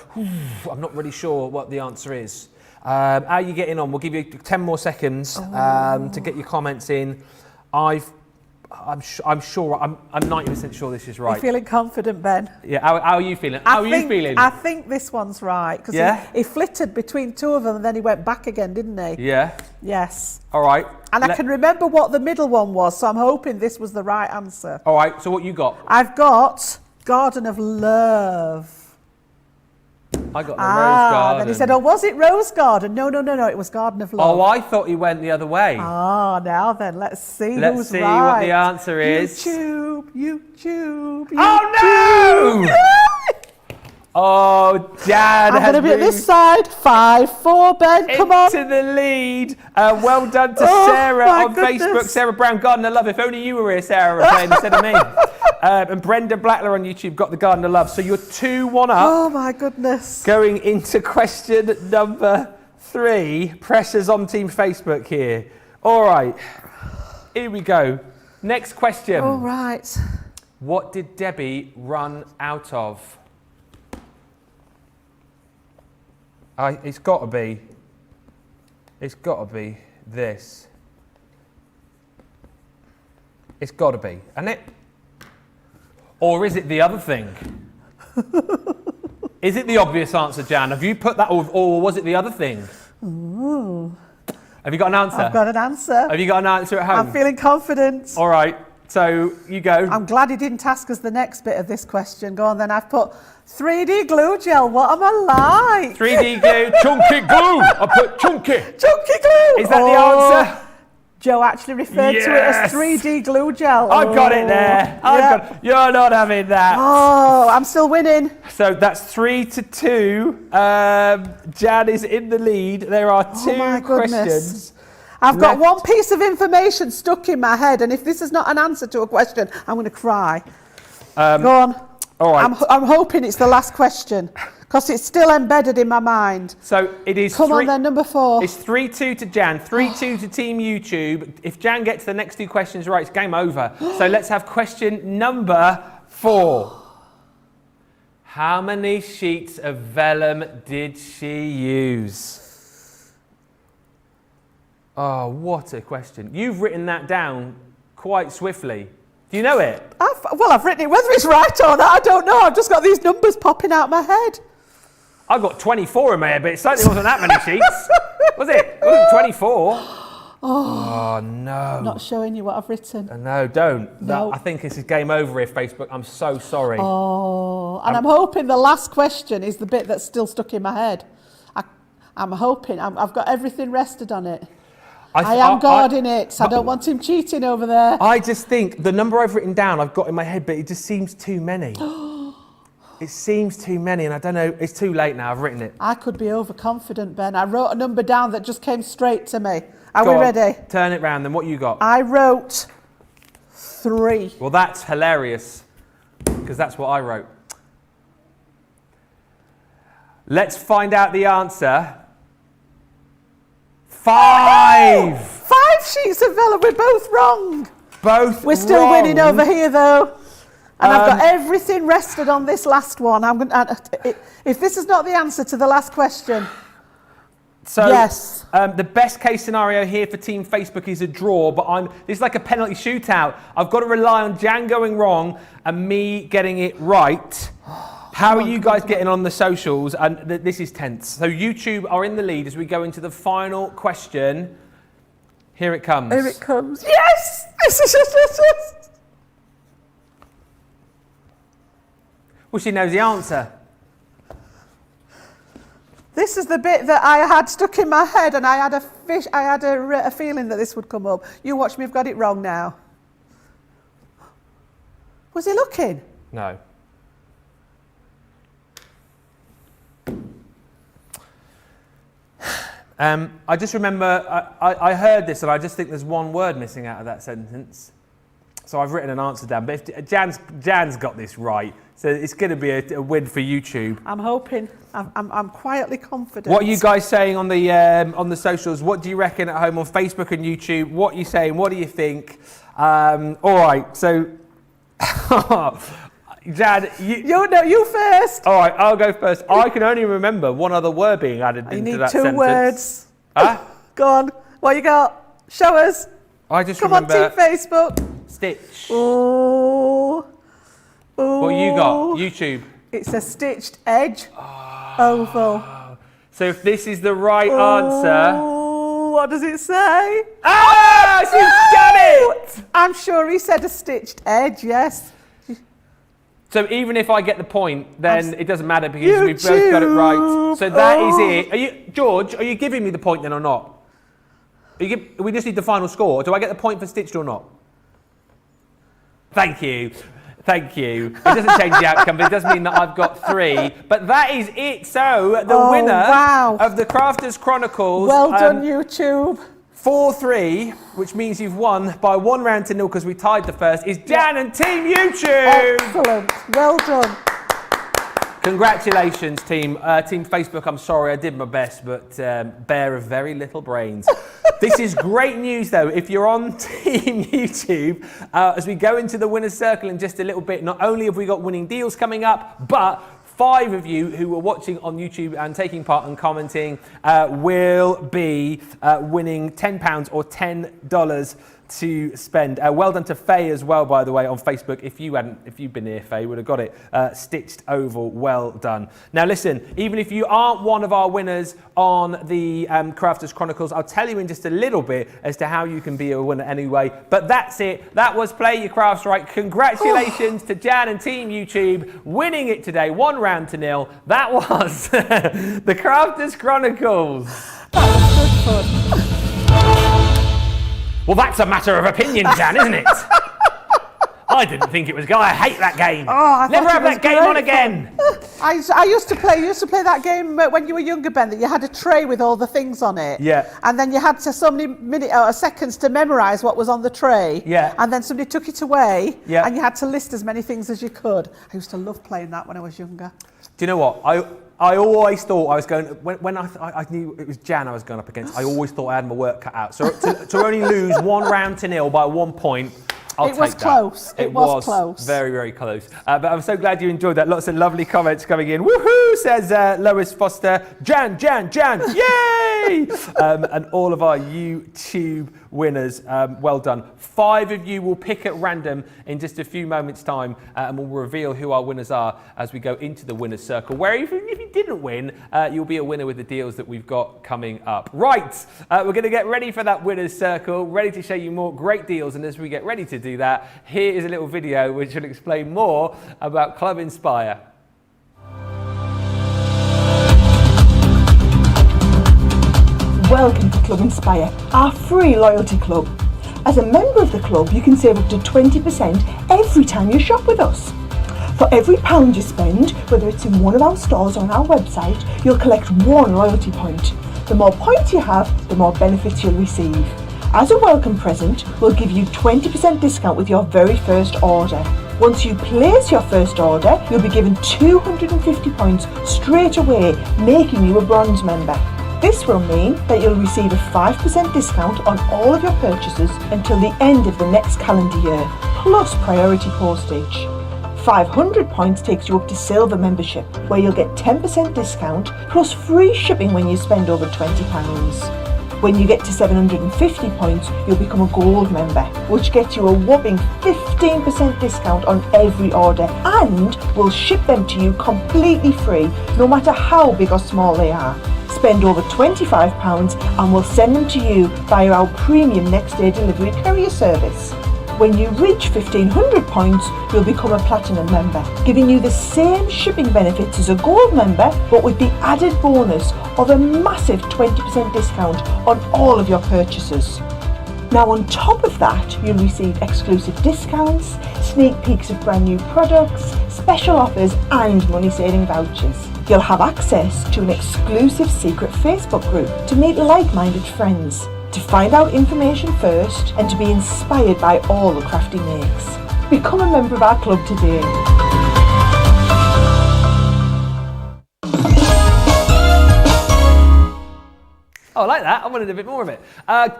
I'm not really sure what the answer is. How are you getting on? We'll give you 10 more seconds to get your comments in. I'm 90% sure this is right. You feeling confident, Ben? Yeah, how are you feeling? How are you feeling? I think this one's right, because he flitted between two of them and then he went back again, didn't he? Yeah. Yes. All right. And I can remember what the middle one was, so I'm hoping this was the right answer. All right, so what you got? I've got Garden of Love. I got the Rose Garden. Then he said, was it Rose Garden? No, it was Garden of Love. Oh, I thought he went the other way. Now then, let's see who's right. Let's see what the answer is. YouTube. Oh, no! Oh, Jan I'm going to be at this side. 5-4, Ben, come on. Into the lead. Well done to Sarah on Facebook. Sarah Brown, Garden of Love. If only you were here, Sarah, playing instead of me. And Brenda Blackler on YouTube got the Garden of Love. So you're 2-1 up. Oh, my goodness. Going into question number 3. Pressure's on Team Facebook here. All right. Here we go. Next question. All right. What did Debbie run out of? It's got to be this. It's got to be, isn't it? Or is it the other thing? Is it the obvious answer, Jan? Have you put that, or was it the other thing? Ooh. Have you got an answer? I've got an answer. Have you got an answer at home? I'm feeling confident. All right, so you go. I'm glad he didn't ask us the next bit of this question. Go on then, I've put 3D glue gel. What am I like? 3D glue, chunky glue. I put chunky. Chunky glue. Is that the answer? Joe actually referred to it as 3D glue gel. I've got it there. You're not having that. Oh, I'm still winning. So that's 3-2. Jan is in the lead. There are 2 questions. I've got one piece of information stuck in my head, and if this is not an answer to a question, I'm going to cry. Go on. All right. I'm hoping it's the last question, because it's still embedded in my mind. So it is. Come on then, number 4. It's 3-2 to Jan, 3-2 to Team YouTube. If Jan gets the next 2 questions right, it's game over. So let's have question number 4. How many sheets of vellum did she use? Oh, what a question. You've written that down quite swiftly. Do you know it? I've written it. Whether it's right or not, I don't know. I've just got these numbers popping out my head. I got 24 in my head, but it certainly wasn't that many sheets. Was it? It wasn't 24. Oh, no. I'm not showing you what I've written. No, don't. No. I think this is game over here, Facebook. I'm so sorry. Oh, and I'm hoping the last question is the bit that's still stuck in my head. I'm hoping. I've got everything rested on it. I am guarding it. I don't want him cheating over there. I just think the number I've written down, I've got in my head, but it just seems too many. It seems too many, and I don't know. It's too late now. I've written it. I could be overconfident, Ben. I wrote a number down that just came straight to me, Are Go we on, ready? Turn it round then. What you got? I wrote 3. Well, that's hilarious because that's what I wrote. Let's find out the answer. 5! 5 sheets of vellum. We're both wrong. Both We're still wrong. winning over here, though. And I've got everything rested on this last one. If this is not the answer to the last question, So, yes. The best case scenario here for Team Facebook is a draw, but this is like a penalty shootout. I've got to rely on Jan going wrong and me getting it right. How are you guys getting on the socials? And this is tense. So YouTube are in the lead as we go into the final question. Here it comes. Here it comes. Yes! Yes! Well, she knows the answer. This is the bit that I had stuck in my head, and I had a feeling that this would come up. You watch me, I've got it wrong now. Was he looking? No. I just remember, I heard this and I just think there's one word missing out of that sentence. So I've written an answer down, but if Jan's got this right, so it's going to be a win for YouTube. I'm hoping. I'm quietly confident. What are you guys saying on the socials? What do you reckon at home on Facebook and YouTube? What are you saying? What do you think? All right, so Jan, you first. All right, I'll go first. I can only remember one other word being added into that sentence. You need 2 words. Huh? Go on. What you got? Show us. I just Come remember. on, Team Facebook. Stitch. Ooh. What you got? YouTube. It's a stitched edge. Oval. So if this is the right answer. What does it say? Ah! She's done it! I'm sure he said a stitched edge, yes. So even if I get the point, then it doesn't matter because we've both got it right. So that is it. George, are you giving me the point then or not? We just need the final score. Do I get the point for stitched or not? Thank you. Thank you. It doesn't change the outcome, but it does mean that I've got 3. But that is it. So the winner of the Crafters Chronicles. Well done, YouTube. 4-3, which means you've won by 1 round to 0 because we tied the first, is Jan and Team YouTube. Excellent. Well done. Congratulations, Team Facebook. I'm sorry, I did my best, but bear of very little brains. This is great news, though. If you're on Team YouTube, as we go into the winner's circle in just a little bit, not only have we got winning deals coming up, but 5 of you who are watching on YouTube and taking part and commenting will be winning £10 or $10 to spend. Well done to Faye as well, by the way, on Facebook. If you'd been here, Faye would have got it. Stitched oval, well done. Now listen, even if you aren't one of our winners on the Crafters Chronicles, I'll tell you in just a little bit as to how you can be a winner anyway. But that's it. That was Play Your Crafts Right. Congratulations to Jan and Team YouTube winning it today, 1 round to 0. That was the Crafters Chronicles. That was good fun. Well, that's a matter of opinion, Jan, isn't it? I didn't think it was good. I hate that game. Never have that game on again. I used to play that game when you were younger, Ben, that you had a tray with all the things on it. Yeah. And then you had so many seconds to memorise what was on the tray. Yeah. And then somebody took it away. Yeah. And you had to list as many things as you could. I used to love playing that when I was younger. Do you know what? I always thought I was going, when I knew it was Jan I was going up against, I always thought I had my work cut out. So to only lose 1 round to 0 by 1 point, I'll take that. It was close. It was close. Very, very close. But I'm so glad you enjoyed that. Lots of lovely comments coming in. Woohoo, says Lois Foster. Jan, yay! And all of our YouTube winners, well done. 5 of you will pick at random in just a few moments' time, and we'll reveal who our winners are as we go into the winner's circle, where if you didn't win, you'll be a winner with the deals that we've got coming up. Right, we're going to get ready for that winner's circle, ready to show you more great deals, and as we get ready to do that, here is a little video which will explain more about Club Inspire. Welcome to Club Inspire, our free loyalty club. As a member of the club, you can save up to 20% every time you shop with us. For every £1 you spend, whether it's in one of our stores or on our website, you'll collect 1 loyalty point. The more points you have, the more benefits you'll receive. As a welcome present, we'll give you 20% discount with your very first order. Once you place your first order, you'll be given 250 points straight away, making you a bronze member. This will mean that you'll receive a 5% discount on all of your purchases until the end of the next calendar year, plus priority postage. 500 points takes you up to silver membership, where you'll get 10% discount plus free shipping when you spend over £20. When you get to 750 points, you'll become a gold member, which gets you a whopping 15% discount on every order, and we'll ship them to you completely free, no matter how big or small they are. Spend over £25 and we'll send them to you via our premium next day delivery courier service. When you reach 1500 points, you'll become a platinum member, giving you the same shipping benefits as a gold member, but with the added bonus of a massive 20% discount on all of your purchases. Now on top of that, you'll receive exclusive discounts, sneak peeks of brand new products, special offers and money saving vouchers. You'll have access to an exclusive secret Facebook group to meet like-minded friends, to find out information first and to be inspired by all the Crafty makes. Become a member of our club today. Oh, I like that. I wanted a bit more of it.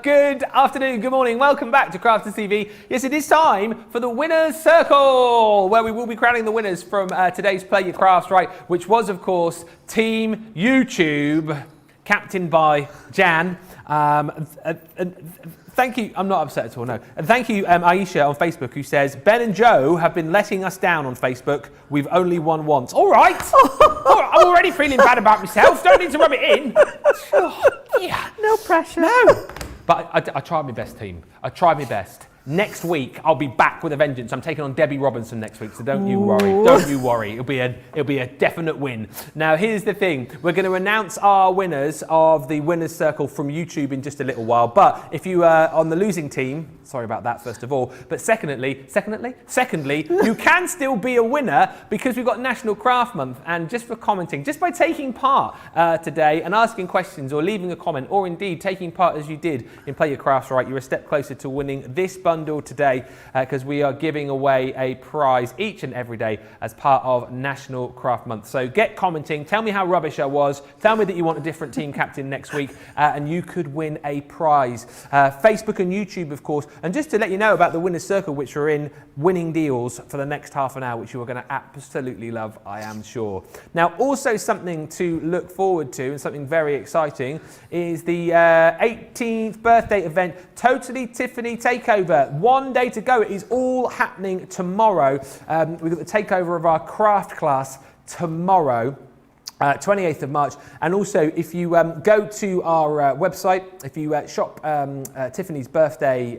Good afternoon, good morning. Welcome back to Crafters TV. Yes, it is time for the Winners Circle, where we will be crowning the winners from today's Play Your Crafts Right, which was, of course, Team YouTube, captained by Jan. Thank you. I'm not upset at all, no. And thank you, Aisha on Facebook, who says, Ben and Joe have been letting us down on Facebook. We've only won once. All right. All right. I'm already feeling bad about myself. Don't need to rub it in. Yeah. No pressure. No. But I tried my best, team. I tried my best. Next week, I'll be back with a vengeance. I'm taking on Debbie Robinson next week, so don't you worry. Don't you worry. It'll be a definite win. Now, here's the thing. We're going to announce our winners of the Winners Circle from YouTube in just a little while. But if you are on the losing team, sorry about that, first of all. But secondly, you can still be a winner because we've got National Craft Month. And just for commenting, just by taking part today and asking questions or leaving a comment, or indeed taking part as you did in Play Your Crafts Right, you're a step closer to winning this bundle today, because we are giving away a prize each and every day as part of National Craft Month. So get commenting, tell me how rubbish I was, tell me that you want a different team captain next week, and you could win a prize. Facebook and YouTube, of course. And just to let you know about the Winners Circle, which are in winning deals for the next half an hour, which you are going to absolutely love, I am sure. Now, also something to look forward to, and something very exciting, is the 18th birthday event, Totally Tiffany Takeover. 1 day to go. It is all happening tomorrow. We've got the takeover of our craft class tomorrow. 28th of March. And also, if you go to our website, if you shop Tiffany's birthday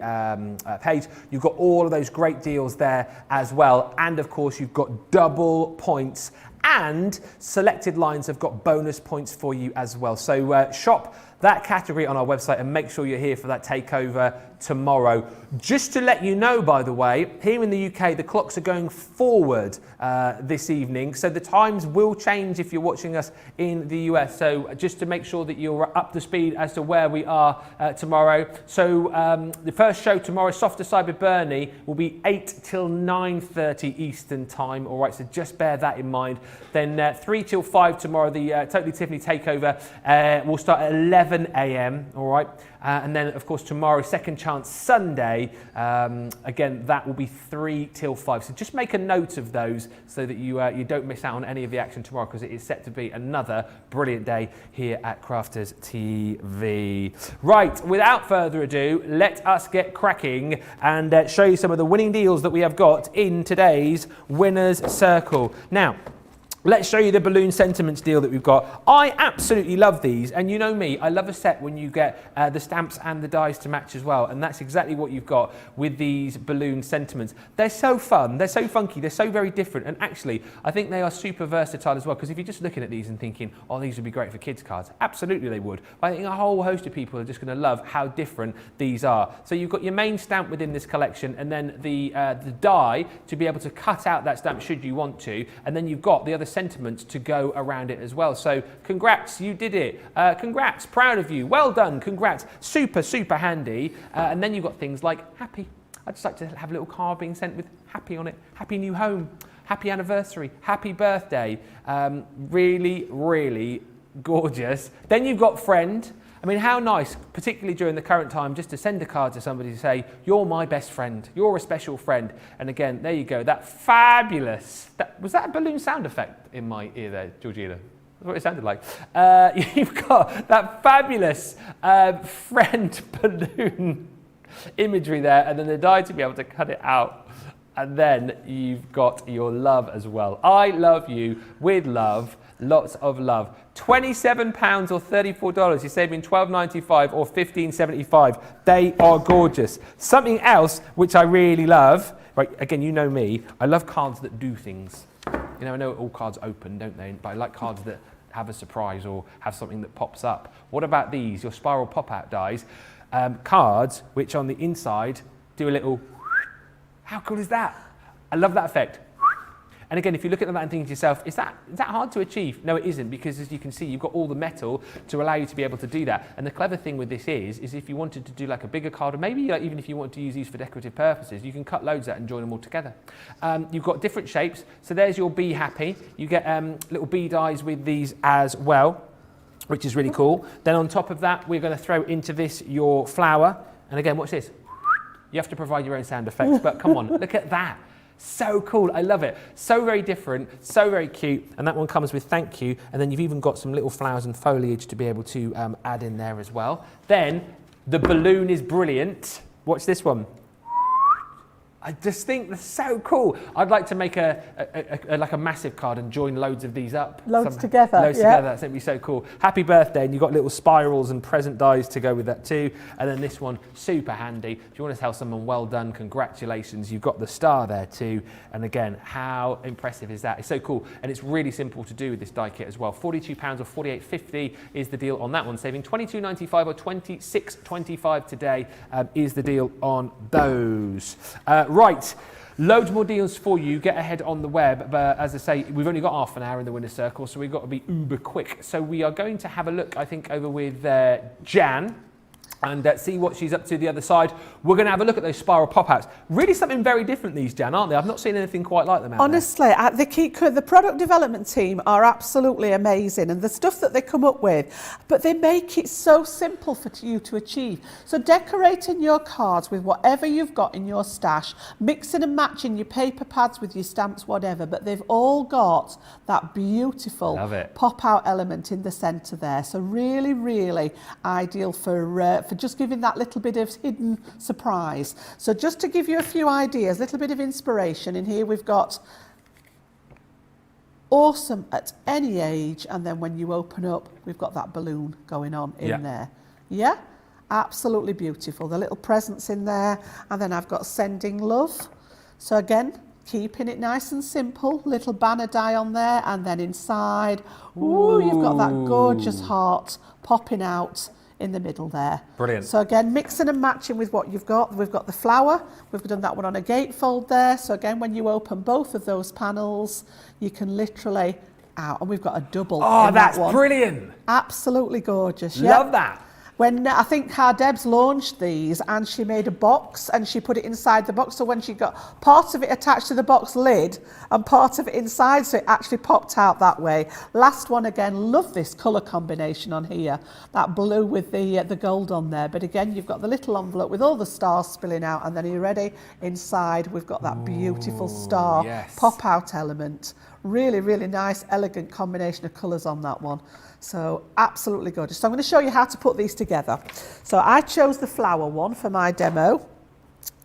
page, you've got all of those great deals there as well. And of course, you've got double points, and selected lines have got bonus points for you as well. So shop that category on our website and make sure you're here for that takeover tomorrow. Just to let you know, by the way, here in the UK, the clocks are going forward this evening, so the times will change if you're watching us in the US. So just to make sure that you're up to speed as to where we are tomorrow. So the first show tomorrow, Softer Side with Bernie, will be 8 till 9:30 Eastern time. All right, so just bear that in mind. Then 3 till 5 tomorrow, the Totally Tiffany Takeover will start at 11 a.m. All right. And then, of course, tomorrow, Second Chance Sunday, again, that will be 3 till 5. So just make a note of those so that you don't miss out on any of the action tomorrow, because it is set to be another brilliant day here at Crafters TV. Right, without further ado, let us get cracking and show you some of the winning deals that we have got in today's Winners Circle. Now, Let's show you the balloon sentiments deal that we've got. I absolutely love these, and you know me, I love a set when you get the stamps and the dies to match as well, and that's exactly what you've got with these balloon sentiments. They're so fun, they're so funky, they're so very different, and actually, I think they are super versatile as well, because if you're just looking at these and thinking, oh, these would be great for kids' cards, absolutely they would. But I think a whole host of people are just going to love how different these are. So you've got your main stamp within this collection, and then the die to be able to cut out that stamp should you want to, and then you've got the other sentiments to go around it as well. So congrats, you did it. Congrats, proud of you. Well done, congrats. Super, super handy. And then you've got things like happy. I'd just like to have a little card being sent with happy on it. Happy new home. Happy anniversary. Happy birthday. Really, really gorgeous. Then you've got friend. I mean, how nice, particularly during the current time, just to send a card to somebody to say, you're my best friend, you're a special friend. And again, there you go, that fabulous, was that a balloon sound effect in my ear there, Georgina? That's what it sounded like. You've got that fabulous friend balloon imagery there, and then the die to be able to cut it out. And then you've got your love as well. I love you with love. Lots of love. £27 or $34. You're saving $12.95 or $15.75. They are gorgeous. Something else which I really love, right? Again, you know me. I love cards that do things. You know, I know all cards open, don't they? But I like cards that have a surprise or have something that pops up. What about these? Your spiral pop-out dies. Cards which on the inside do a little. How cool is that? I love that effect. And again, if you look at that and think to yourself, is that hard to achieve? No, it isn't, because as you can see, you've got all the metal to allow you to be able to do that. And the clever thing with this is if you wanted to do like a bigger card, or maybe like even if you want to use these for decorative purposes, you can cut loads out and join them all together. You've got different shapes. So there's your Be Happy. You get little bee dies with these as well, which is really cool. Then on top of that, we're going to throw into this your flower. And again, watch this. You have to provide your own sound effects, but come on, look at that. So cool, I love it. So very different, so very cute. And that one comes with thank you. And then you've even got some little flowers and foliage to be able to add in there as well. Then the balloon is brilliant. Watch this one. I just think that's so cool. I'd like to make like a massive card and join loads of these up. Loads together. Loads together, that's going to be so cool. Happy birthday, and you've got little spirals and present dies to go with that too. And then this one, super handy. If you want to tell someone well done, congratulations, you've got the star there too. And again, how impressive is that? It's so cool, and it's really simple to do with this die kit as well. £42 or $48.50 is the deal on that one, saving $22.95 or $26.25 today is the deal on those. Right, loads more deals for you. Get ahead on the web. But as I say, we've only got half an hour in the winner's circle, so we've got to be uber quick. So we are going to have a look, I think, over with Jan and see what she's up to the other side. We're going to have a look at those spiral pop-outs. Really something very different, these, Jan, aren't they? I've not seen anything quite like them out Honestly, the product development team are absolutely amazing, and the stuff that they come up with, but they make it so simple for you to achieve. So decorating your cards with whatever you've got in your stash, mixing and matching your paper pads with your stamps, whatever, but they've all got that beautiful pop-out element in the centre there. So really, really ideal for just giving that little bit of hidden surprise. So just to give you a few ideas, a little bit of inspiration, in here we've got awesome at any age, and then when you open up, we've got that balloon going on in there. Yeah, absolutely beautiful. The little presents in there, and then I've got sending love. So again, keeping it nice and simple, little banner die on there, and then inside, ooh, you've got that gorgeous heart popping out in the middle there. Brilliant. So again, mixing and matching with what you've got. We've got the flower. We've done that one on a gatefold there. So again, when you open both of those panels, you can literally out. And we've got a double. Oh, in that's that one. brilliant. Absolutely gorgeous. Love that. When I think Debs launched these, and she made a box and she put it inside the box, so when she got part of it attached to the box lid and part of it inside, so it actually popped out that way. Last one again, love this colour combination on here, that blue with the gold on there. But again, you've got the little envelope with all the stars spilling out, and then are you ready? Inside we've got that beautiful star pop out element. Really, really nice, elegant combination of colours on that one. So absolutely gorgeous. So I'm going to show you how to put these together. So I chose the flower one for my demo.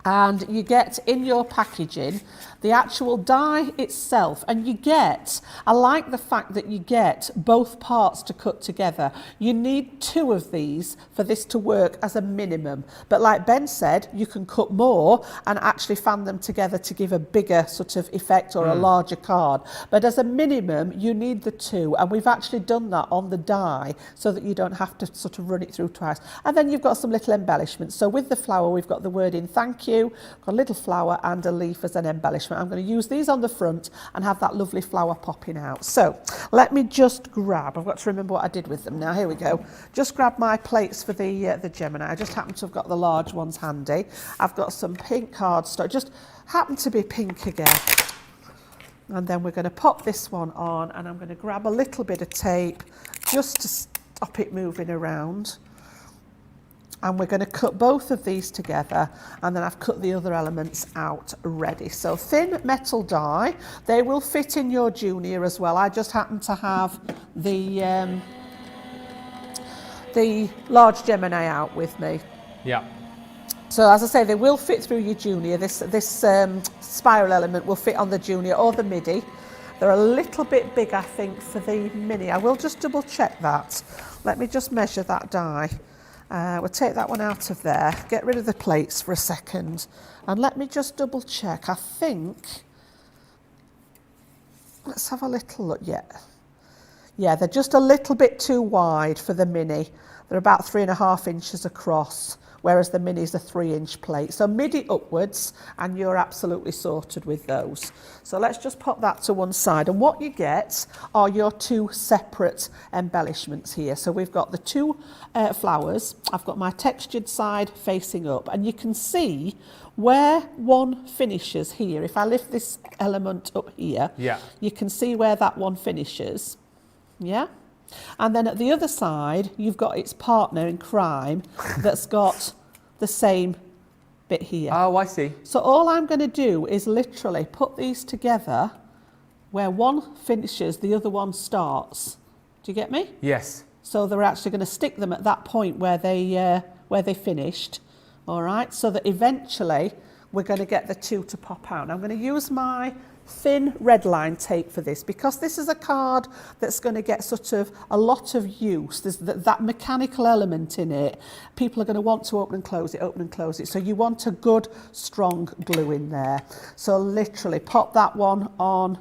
And you get in your packaging the actual die itself, and you get, I like the fact that you get both parts to cut together. You need 2 of these for this to work as a minimum, but like Ben said, you can cut more and actually fan them together to give a bigger sort of effect or a larger card. But as a minimum, you need the 2, and we've actually done that on the die so that you don't have to sort of run it through twice. And then you've got some little embellishments. So with the flower, we've got the word in thank you, got a little flower and a leaf as an embellishment. I'm going to use these on the front and have that lovely flower popping out. So let me just grab, I've got to remember what I did with them now. Here we go. Just grab my plates for the Gemini. I just happen to have got the large ones handy. I've got some pink cardstock, just happen to be pink again. And then we're going to pop this one on, and I'm going to grab a little bit of tape just to stop it moving around. And we're going to cut both of these together, and then I've cut the other elements out ready. So thin metal die, they will fit in your junior as well. I just happen to have the large Gemini out with me. Yeah. So as I say, they will fit through your junior. This spiral element will fit on the junior or the midi. They're a little bit big, I think, for the mini. I will just double check that. Let me just measure that die. We'll take that one out of there, get rid of the plates for a second, and let me just double check. I think, let's have a little look. Yeah, they're just a little bit too wide for the mini. They're about 3.5 inches across, whereas the mini's a 3-inch plate. So midi upwards, and you're absolutely sorted with those. So let's just pop that to one side. And what you get are your 2 separate embellishments here. So we've got the 2 flowers. I've got my textured side facing up, and you can see where one finishes here. If I lift this element up here, you can see where that one finishes. Yeah? And then at the other side, you've got its partner in crime that's got the same bit here. Oh, I see. So all I'm going to do is literally put these together where one finishes, the other one starts. Do you get me? Yes. So they're actually going to stick them at that point where they finished. All right, so that eventually we're going to get the 2 to pop out. And I'm going to use my thin red line tape for this, because this is a card that's going to get sort of a lot of use. There's that mechanical element in it. People are going to want to open and close it. So you want a good strong glue in there. So literally pop that one on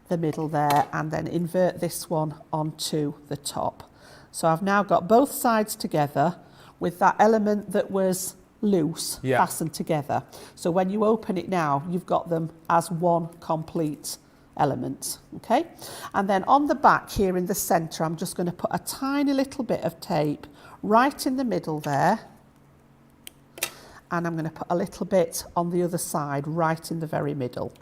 the middle there, and then invert this one onto the top. So I've now got both sides together with that element that was loose, fastened together. So when you open it now, you've got them as one complete element, okay? And then on the back here in the center, I'm just going to put a tiny little bit of tape right in the middle there. And I'm going to put a little bit on the other side, right in the very middle.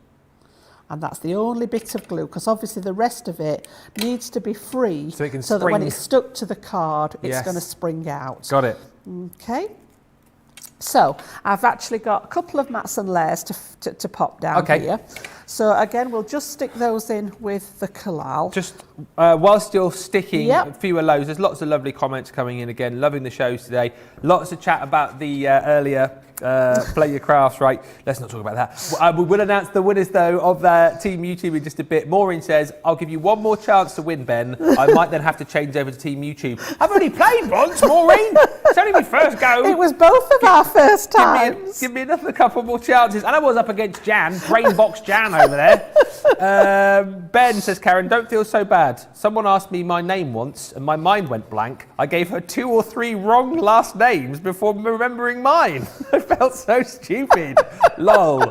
And that's the only bit of glue, because obviously the rest of it needs to be free so that when it's stuck to the card, it's going to spring out. Got it. Okay. So I've actually got a couple of mats and layers to pop down here. So again, we'll just stick those in with the collal. Just whilst you're sticking fewer loads, there's lots of lovely comments coming in again. Loving the shows today. Lots of chat about the earlier play your crafts, right? Let's not talk about that. We will announce the winners though of Team YouTube in just a bit. Maureen says, I'll give you one more chance to win, Ben. I might then have to change over to Team YouTube. I've already played once, Maureen. It's only my first go. It was both of our first times. Give me another couple more chances. And I was up against Jan, Brainbox Jan over there. Ben says, Karen, don't feel so bad. Someone asked me my name once and my mind went blank. I gave her 2 or 3 wrong last names before remembering mine. I felt so stupid. Lol.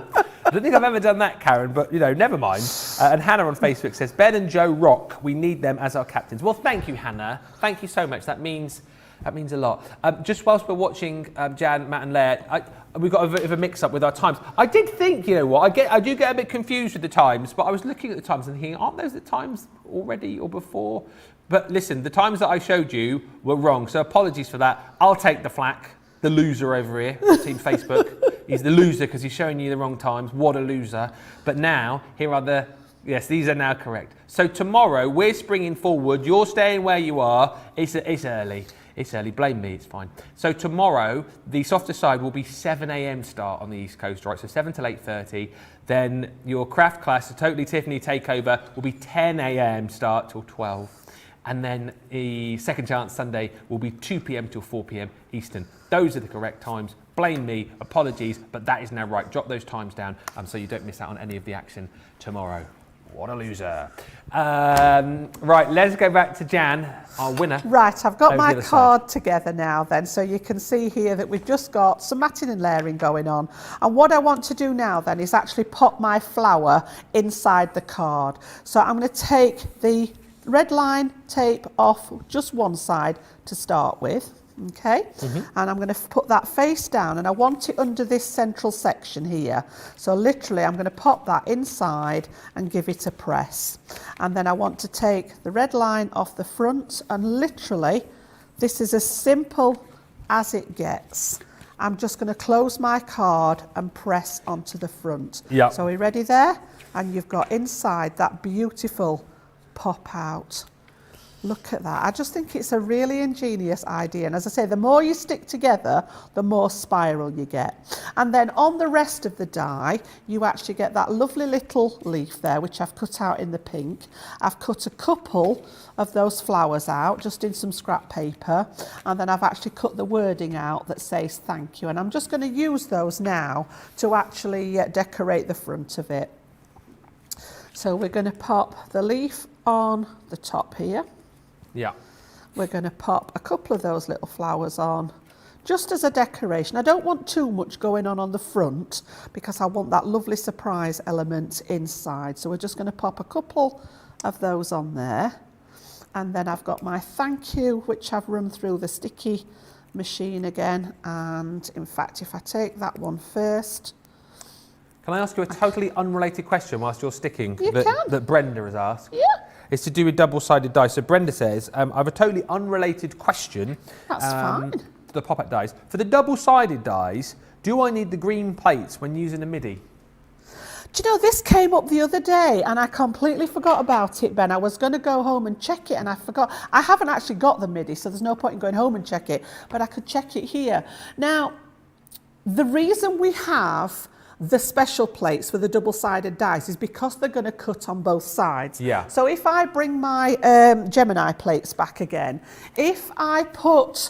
I don't think I've ever done that, Karen, but, you know, never mind. And Hannah on Facebook says, Ben and Joe rock. We need them as our captains. Well, thank you, Hannah. Thank you so much. That means a lot. Just whilst we're watching Jan, Matt and Leah, we've got a bit of a mix-up with our times. I did think, you know what, I do get a bit confused with the times, but I was looking at the times and thinking, aren't those the times already or before? But listen, the times that I showed you were wrong, so apologies for that. I'll take the flak. The loser over here, Team Facebook. He's the loser because he's showing you the wrong times. What a loser. But now, here are yes, these are now correct. So tomorrow, we're springing forward. You're staying where you are. It's early. It's early, blame me, it's fine. So tomorrow, the softer side will be 7 a.m. start on the East Coast, right? So 7 till 8:30. Then your craft class, the Totally Tiffany takeover, will be 10 a.m. start till 12. And then the Second Chance Sunday will be 2 p.m. till 4 p.m. Eastern. Those are the correct times. Blame me, apologies, but that is now right. Drop those times down so you don't miss out on any of the action tomorrow. What a loser. Right, let's go back to Jan, our winner. Right, I've got over my the other card together now then, so you can see here that we've just got some matting and layering going on. And what I want to do now then is actually pop my flower inside the card. So I'm going to take the red line tape off just one side to start with. Okay, and I'm going to put that face down, and I want it under this central section here. So literally I'm going to pop that inside and give it a press, and then I want to take the red line off the front, and literally this is as simple as it gets. I'm just going to close my card and press onto the front. Yeah. So are we ready there? And you've got inside that beautiful pop out. Look at that. I just think it's a really ingenious idea. And as I say, the more you stick together, the more spiral you get. And then on the rest of the die, you actually get that lovely little leaf there, which I've cut out in the pink. I've cut a couple of those flowers out, just in some scrap paper. And then I've actually cut the wording out that says thank you. And I'm just going to use those now to actually decorate the front of it. So we're going to pop the leaf on the top here. Yeah. We're going to pop a couple of those little flowers on just as a decoration. I don't want too much going on the front because I want that lovely surprise element inside. So we're just going to pop a couple of those on there. And then I've got my thank you, which I've run through the sticky machine again. And in fact, if I take that one first. Can I ask you a totally unrelated question whilst you're sticking You can. that Brenda has asked? Yeah. It's to do with double-sided dice. So Brenda says, I have a totally unrelated question. That's fine. The pop-up dice. For the double-sided dice, do I need the green plates when using a MIDI? Do you know, this came up the other day and I completely forgot about it, Ben. I was going to go home and check it and I forgot. I haven't actually got the MIDI, so there's no point in going home and check it, but I could check it here. Now, the reason we have the special plates for the double-sided dice is because they're going to cut on both sides. Yeah. So if I bring my Gemini plates back again, if I put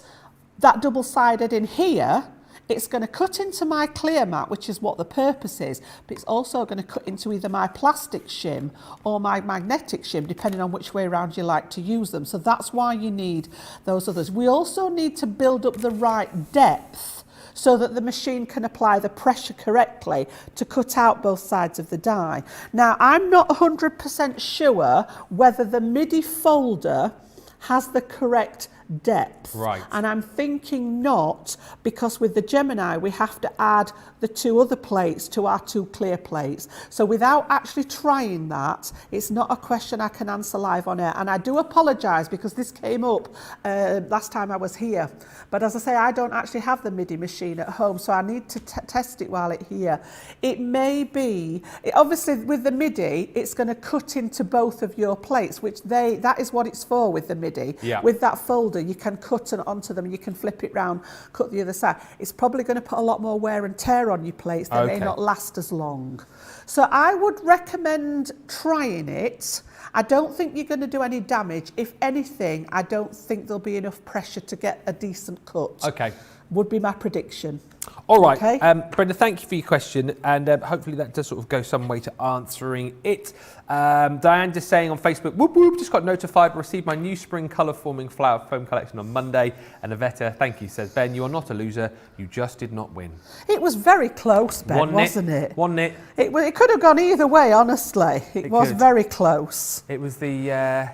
that double-sided in here, it's going to cut into my clear mat, which is what the purpose is, but it's also going to cut into either my plastic shim or my magnetic shim, depending on which way around you like to use them. So that's why you need those others. We also need to build up the right depth so that the machine can apply the pressure correctly to cut out both sides of the die. Now, I'm not 100% sure whether the MIDI folder has the correct depth. Right. And I'm thinking not, because with the Gemini we have to add the two other plates to our two clear plates. So without actually trying that, it's not a question I can answer live on air. And I do apologise because this came up last time I was here. But as I say, I don't actually have the MIDI machine at home, so I need to test it while it's here. It may be, obviously with the MIDI, it's going to cut into both of your plates, which that is what it's for with the MIDI. Yeah. With that folder, you can cut onto them, you can flip it round, cut the other side. It's probably going to put a lot more wear and tear on your plates. They may not last as long. So I would recommend trying it. I don't think you're going to do any damage. If anything, I don't think there'll be enough pressure to get a decent cut. Okay. Would be my prediction. All right, Okay. Brenda, thank you for your question, and hopefully that does sort of go some way to answering it. Diane just saying on Facebook, whoop whoop, just got notified, received my new spring colour forming flower foam collection on Monday. And Avetta, thank you, says Ben, you are not a loser, you just did not win. It was very close, Ben, wasn't it? Wasn't it? It could have gone either way, honestly. It was could. very close. It was the,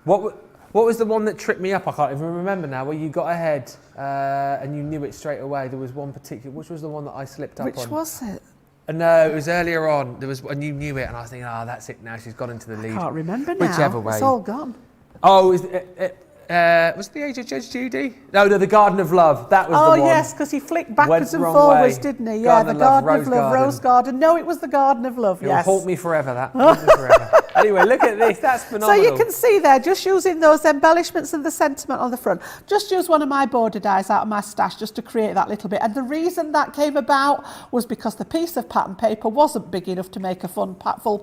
what was the one that tripped me up? I can't even remember now, where you got ahead and you knew it straight away. There was one particular, which was the one that I slipped up on? Which was it? No, it was earlier on. There was, and you knew it, and I was thinking, that's it now, she's gone into the lead. I can't remember now. Whichever way. It's all gone. Oh, Was it The Age of Judge Judy? No, The Garden of Love. That was the one. Oh, yes, because he flicked backwards and wrong forwards, way. didn't he? Yeah, The Garden of Love, Rose Garden. No, it was The Garden of Love, It yes. will haunt me forever, that. Haunt me forever. Anyway, look at this. That's So phenomenal. you can see there, just using those embellishments and the sentiment on the front, just use one of my border dies out of my stash just to create that little bit. And the reason that came about was because the piece of pattern paper wasn't big enough to make a full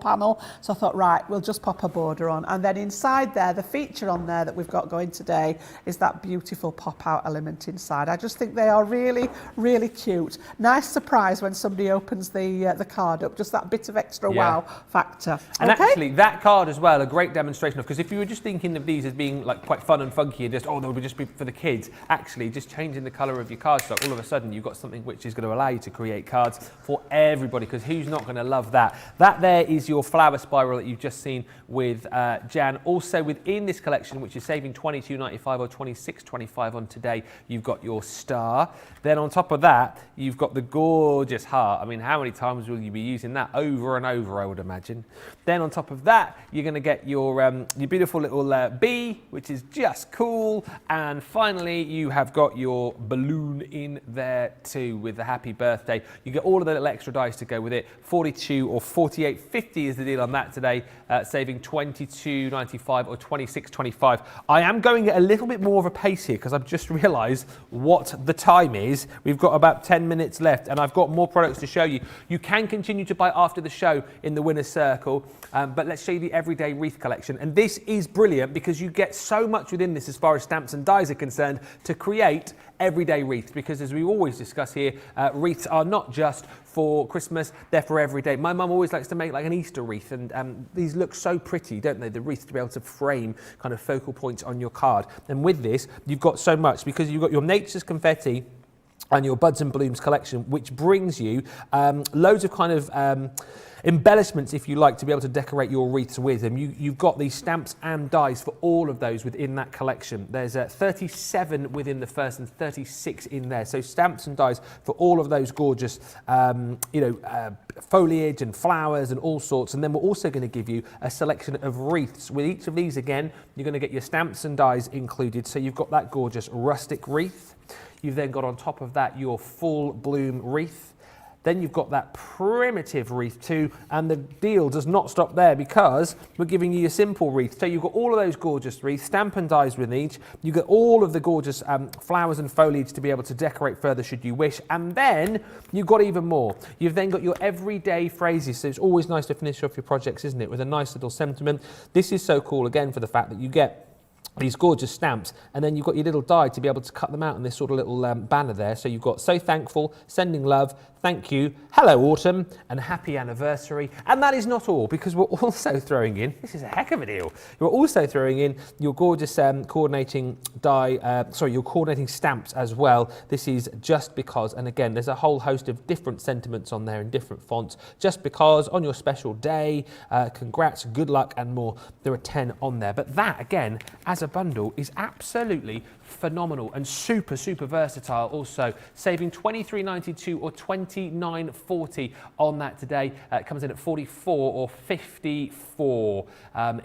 panel. So I thought, right, we'll just pop a border on. And then inside there, the feature on there that we've got going today is that beautiful pop-out element inside. I just think they are really, really cute. Nice surprise when somebody opens the card up, just that bit of extra wow factor. And actually, that card as well, a great demonstration of, because if you were just thinking of these as being like quite fun and funky and just, oh, they would just be for the kids, actually just changing the colour of your cardstock, all of a sudden you've got something which is going to allow you to create cards for everybody, because who's not going to love that? That there is your flower spiral that you've just seen with Jan. Also within this collection, which is saving $22.95 or $26.25 on today, you've got your star. Then on top of that, you've got the gorgeous heart. I mean, how many times will you be using that? Over and over, I would imagine. Then on top of that, you're going to get your beautiful little bee, which is just cool. And finally, you have got your balloon in there too with the happy birthday. You get all of the little extra dice to go with it. 42 or 48.50 is the deal on that today, saving $22.95 or $26.25. I am going at a little bit more of a pace here because I've just realised what the time is. We've got about 10 minutes left and I've got more products to show you. You can continue to buy after the show in the winner's circle, but let's show you the everyday wreath collection. And this is brilliant because you get so much within this as far as stamps and dies are concerned to create everyday wreaths, because as we always discuss here, wreaths are not just for Christmas, they're for every day. My mum always likes to make like an Easter wreath, and these look so pretty, don't they? The wreaths to be able to frame kind of focal points on your card. And with this, you've got so much, because you've got your Nature's Confetti and your Buds and Blooms collection, which brings you loads of kind of embellishments, if you like, to be able to decorate your wreaths with. And you've got these stamps and dies for all of those within that collection. There's 37 within the first and 36 in there. So stamps and dies for all of those gorgeous, foliage and flowers and all sorts. And then we're also going to give you a selection of wreaths. With each of these, again, you're going to get your stamps and dies included. So you've got that gorgeous rustic wreath. You've then got on top of that your full bloom wreath. Then you've got that primitive wreath too, and the deal does not stop there because we're giving you a simple wreath. So you've got all of those gorgeous wreaths, stamp and dies with each. You get all of the gorgeous flowers and foliage to be able to decorate further should you wish. And then you've got even more. You've then got your everyday phrases. So it's always nice to finish off your projects, isn't it, with a nice little sentiment. This is so cool, again, for the fact that you get these gorgeous stamps, and then you've got your little die to be able to cut them out in this sort of little banner there. So you've got so thankful, sending love, thank you, hello autumn, and happy anniversary. And that is not all, because we're also throwing in, this is a heck of a deal, we're also throwing in your gorgeous coordinating your coordinating stamps as well. This is just because, and again, there's a whole host of different sentiments on there in different fonts. Just because, on your special day, congrats, good luck, and more. There are 10 on there. But that, again, as a bundle, is absolutely phenomenal and super, super versatile. Also saving $23.92 or $29.40 on that today. It comes in at 44 or 54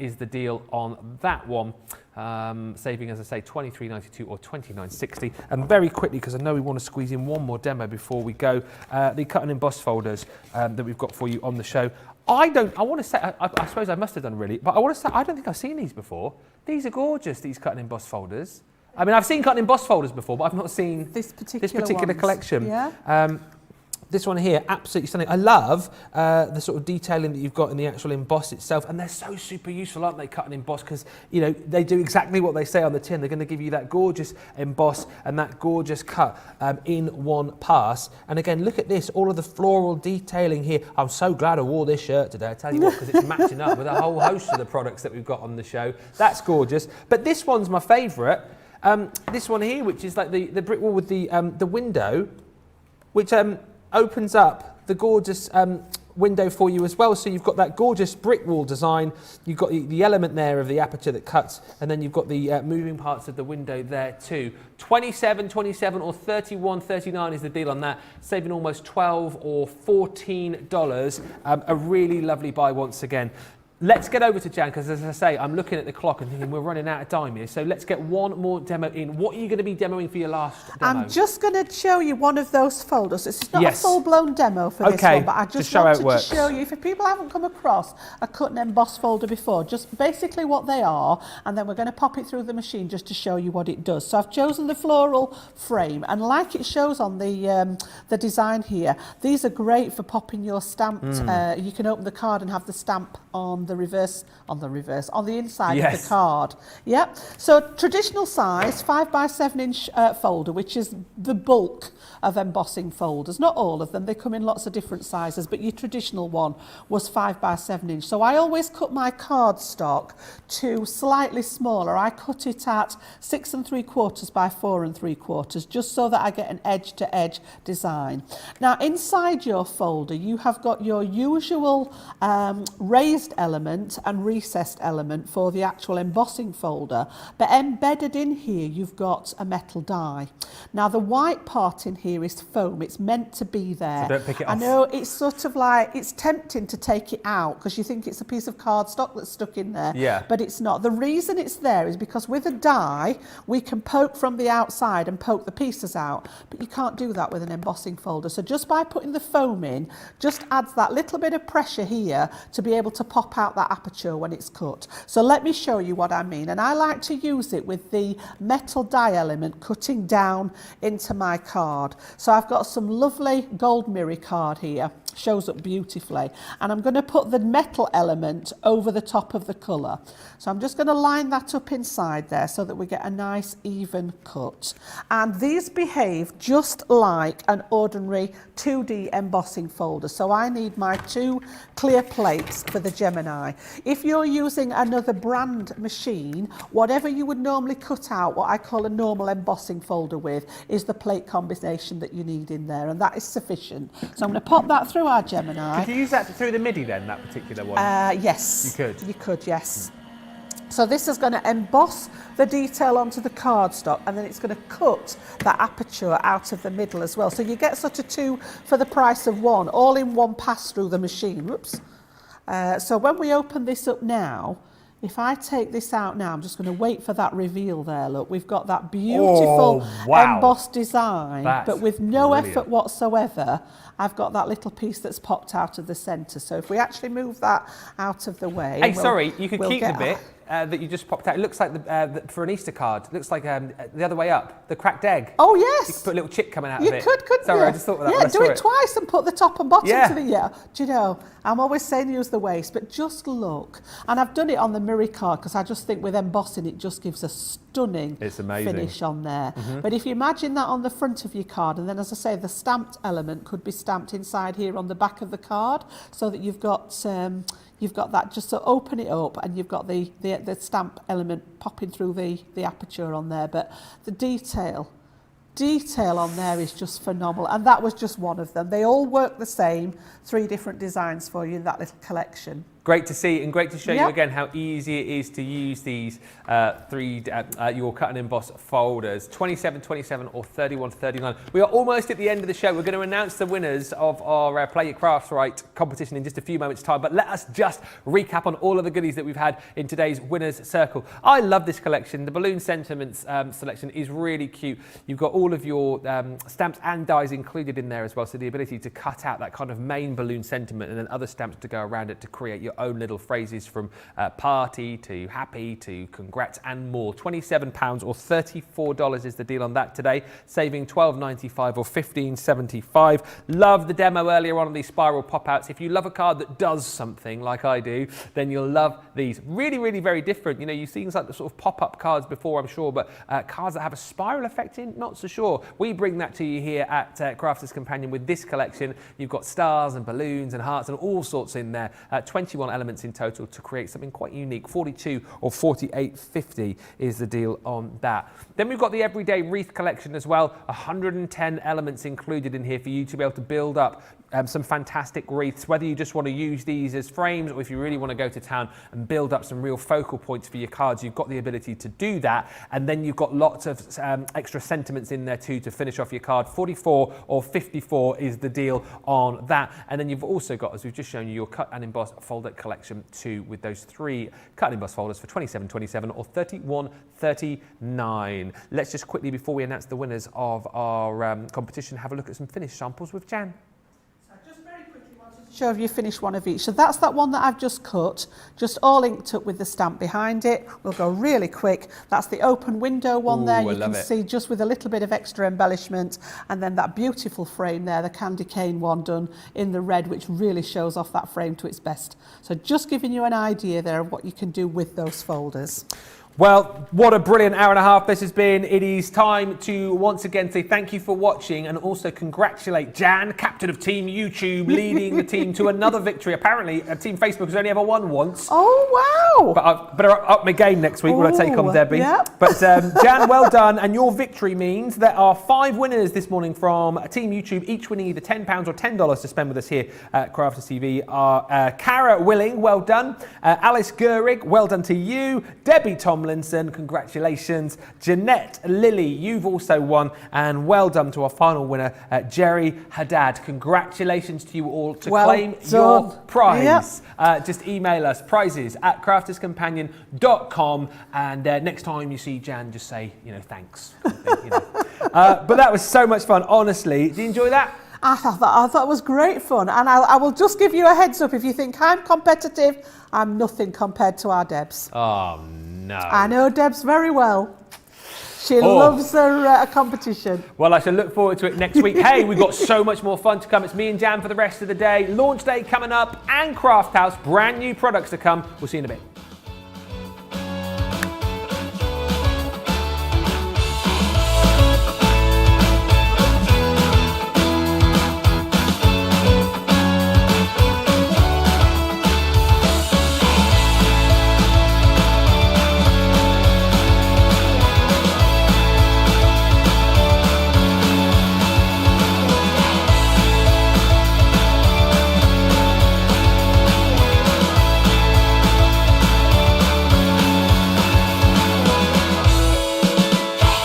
is the deal on that one. Saving, as I say, $23.92 or $29.60. And very quickly, because I know we want to squeeze in one more demo before we go, the cut and emboss folders that we've got for you on the show. I want to say, I suppose I must have done really, but I want to say, I don't think I've seen these before. These are gorgeous, these cut and emboss folders. I mean, I've seen cut and emboss folders before, but I've not seen this particular collection. Yeah. This one here, absolutely stunning. I love the sort of detailing that you've got in the actual emboss itself, and they're so super useful, aren't they, cut and emboss, because, you know, they do exactly what they say on the tin. They're going to give you that gorgeous emboss and that gorgeous cut in one pass. And again, look at this, all of the floral detailing here. I'm so glad I wore this shirt today, I tell you what, because it's matching up with a whole host of the products that we've got on the show. That's gorgeous. But this one's my favourite. This one here, which is like the brick wall with the window, which opens up the gorgeous window for you as well. So you've got that gorgeous brick wall design. You've got the element there of the aperture that cuts, and then you've got the moving parts of the window there too. $27.27 or $31.39 is the deal on that, saving almost $12 or $14. A really lovely buy once again. let's get over to Jan, because as I say, I'm looking at the clock and thinking we're running out of time here. So let's get one more demo in. What are you going to be demoing for your last demo? I'm just going to show you one of those folders. It's not Yes. a full-blown demo for this one, but I just show how it wanted to works. show you, if people haven't come across a cut and emboss folder before, just basically what they are, and then we're going to pop it through the machine just to show you what it does. So I've chosen the floral frame, and like it shows on the design here, these are great for popping your stamped. You can open the card and have the stamp on the inside of the card. Yep. So traditional size, 5x7 inch folder, which is the bulk of embossing folders. Not all of them, they come in lots of different sizes, but your traditional one was 5x7 inch. So I always cut my cardstock to slightly smaller. I cut it at 6 3/4 by 4 3/4, just so that I get an edge to edge design. Now inside your folder, you have got your usual raised element and recessed element for the actual embossing folder, but embedded in here you've got a metal die. Now the white part in here is foam. It's meant to be there. So don't pick it off. I know it's sort of like, it's tempting to take it out because you think it's a piece of cardstock that's stuck in there, but it's not. The reason it's there is because with a die we can poke from the outside and poke the pieces out, but you can't do that with an embossing folder. So just by putting the foam in, just adds that little bit of pressure here to be able to pop out that aperture when it's cut. So let me show you what I mean, and I like to use it with the metal die element cutting down into my card. So I've got some lovely gold mirror card here, shows up beautifully, and I'm going to put the metal element over the top of the colour. So I'm just going to line that up inside there so that we get a nice even cut. And these behave just like an ordinary 2D embossing folder. So I need my 2 clear plates for the Gemini. If you're using another brand machine, whatever you would normally cut out what I call a normal embossing folder with is the plate combination that you need in there, and that is sufficient. So I'm going to pop that through our Gemini. Could you use that through the MIDI then, that particular one? Yes. You could? You could, yes. So this is going to emboss the detail onto the cardstock, and then it's going to cut that aperture out of the middle as well. So you get sort of 2 for the price of 1, all in one pass through the machine. Whoops. So when we open this up now, if I take this out now, I'm just going to wait for that reveal there. Look, we've got that beautiful embossed design, but with no effort whatsoever. I've got that little piece that's popped out of the centre. So if we actually move that out of the way... Hey, sorry, you could keep the bit that you just popped out. It looks like for an Easter card. It looks like the other way up, the cracked egg. Oh, yes. You could put a little chip coming out of you it. Couldn't Sorry, you? I just thought that. Yeah, do it twice and put the top and bottom to the... Do you know, I'm always saying use the waist, but just look. And I've done it on the mirror card because I just think with embossing it just gives a stunning finish on there. But if you imagine that on the front of your card, and then as I say, the stamped element could be stamped inside here on the back of the card, so that you've got that, just to open it up and you've got the stamp element popping through the aperture on there. But the detail on there is just phenomenal, and that was just one of them. They all work the same, 3 different designs for you in that little collection. Great to see, and great to show you again how easy it is to use these your cut and emboss folders, 27.27 or 31.39. We are almost at the end of the show. We're going to announce the winners of our Play Your Crafts Right competition in just a few moments' time, but let us just recap on all of the goodies that we've had in today's Winners Circle. I love this collection. The Balloon Sentiments selection is really cute. You've got all of your stamps and dies included in there as well, so the ability to cut out that kind of main balloon sentiment and then other stamps to go around it to create your own little phrases, from party to happy to congrats and more. £27 or $34 is the deal on that today, saving $12.95 or $15.75. Love the demo earlier on these spiral pop-outs. If you love a card that does something like I do, then you'll love these. Really, really very different. You know, you've seen like the sort of pop-up cards before, I'm sure, but cards that have a spiral effect in, not so sure. We bring that to you here at Crafters Companion with this collection. You've got stars and balloons and hearts and all sorts in there. 21 elements in total to create something quite unique. 42 or 48.50 is the deal on that. Then we've got the Everyday Wreath collection as well. 110 elements included in here for you to be able to build up some fantastic wreaths, whether you just want to use these as frames or if you really want to go to town and build up some real focal points for your cards. You've got the ability to do that, and then you've got lots of extra sentiments in there too to finish off your card. 44 or 54 is the deal on that. And then you've also got, as we've just shown you, your cut and emboss folder folder collection too, with those 3 cut and emboss folders for $27.27 or $31.39. Let's just quickly, before we announce the winners of our competition, have a look at some finished samples with Jan. Show you finish one of each. So that's that one that I've just cut, just all inked up with the stamp behind it. We'll go really quick. That's the open window one. There. You can see just with a little bit of extra embellishment, and then that beautiful frame there, the candy cane one done in the red, which really shows off that frame to its best. So just giving you an idea there of what you can do with those folders. Well, what a brilliant hour and a half this has been. It is time to once again say thank you for watching and also congratulate Jan, captain of Team YouTube, leading the team to another victory. Apparently, Team Facebook has only ever won once. Oh, wow. But I better up my game next week when I take on Debbie. Yep. But Jan, well done. And your victory means there are 5 winners this morning from Team YouTube, each winning either £10 or $10 to spend with us here at Crafters TV. Cara Willing, well done. Alice Gehrig, well done to you. Debbie Tomlinson, congratulations. Jeanette Lilly, you've also won. And well done to our final winner, Jerry Haddad. Congratulations to you all to claim your prize. Yep. Just email us prizes@crafterscompanion.com, and next time you see Jan, just say, thanks. But that was so much fun, honestly. Did you enjoy that? I thought it was great fun, and I will just give you a heads up. If you think I'm competitive, I'm nothing compared to our Debs. Oh no! I know Debs very well. She loves her competition. Well, I shall look forward to it next week. Hey, we've got so much more fun to come. It's me and Jan for the rest of the day. Launch day coming up, and Craft House, brand new products to come. We'll see you in a bit.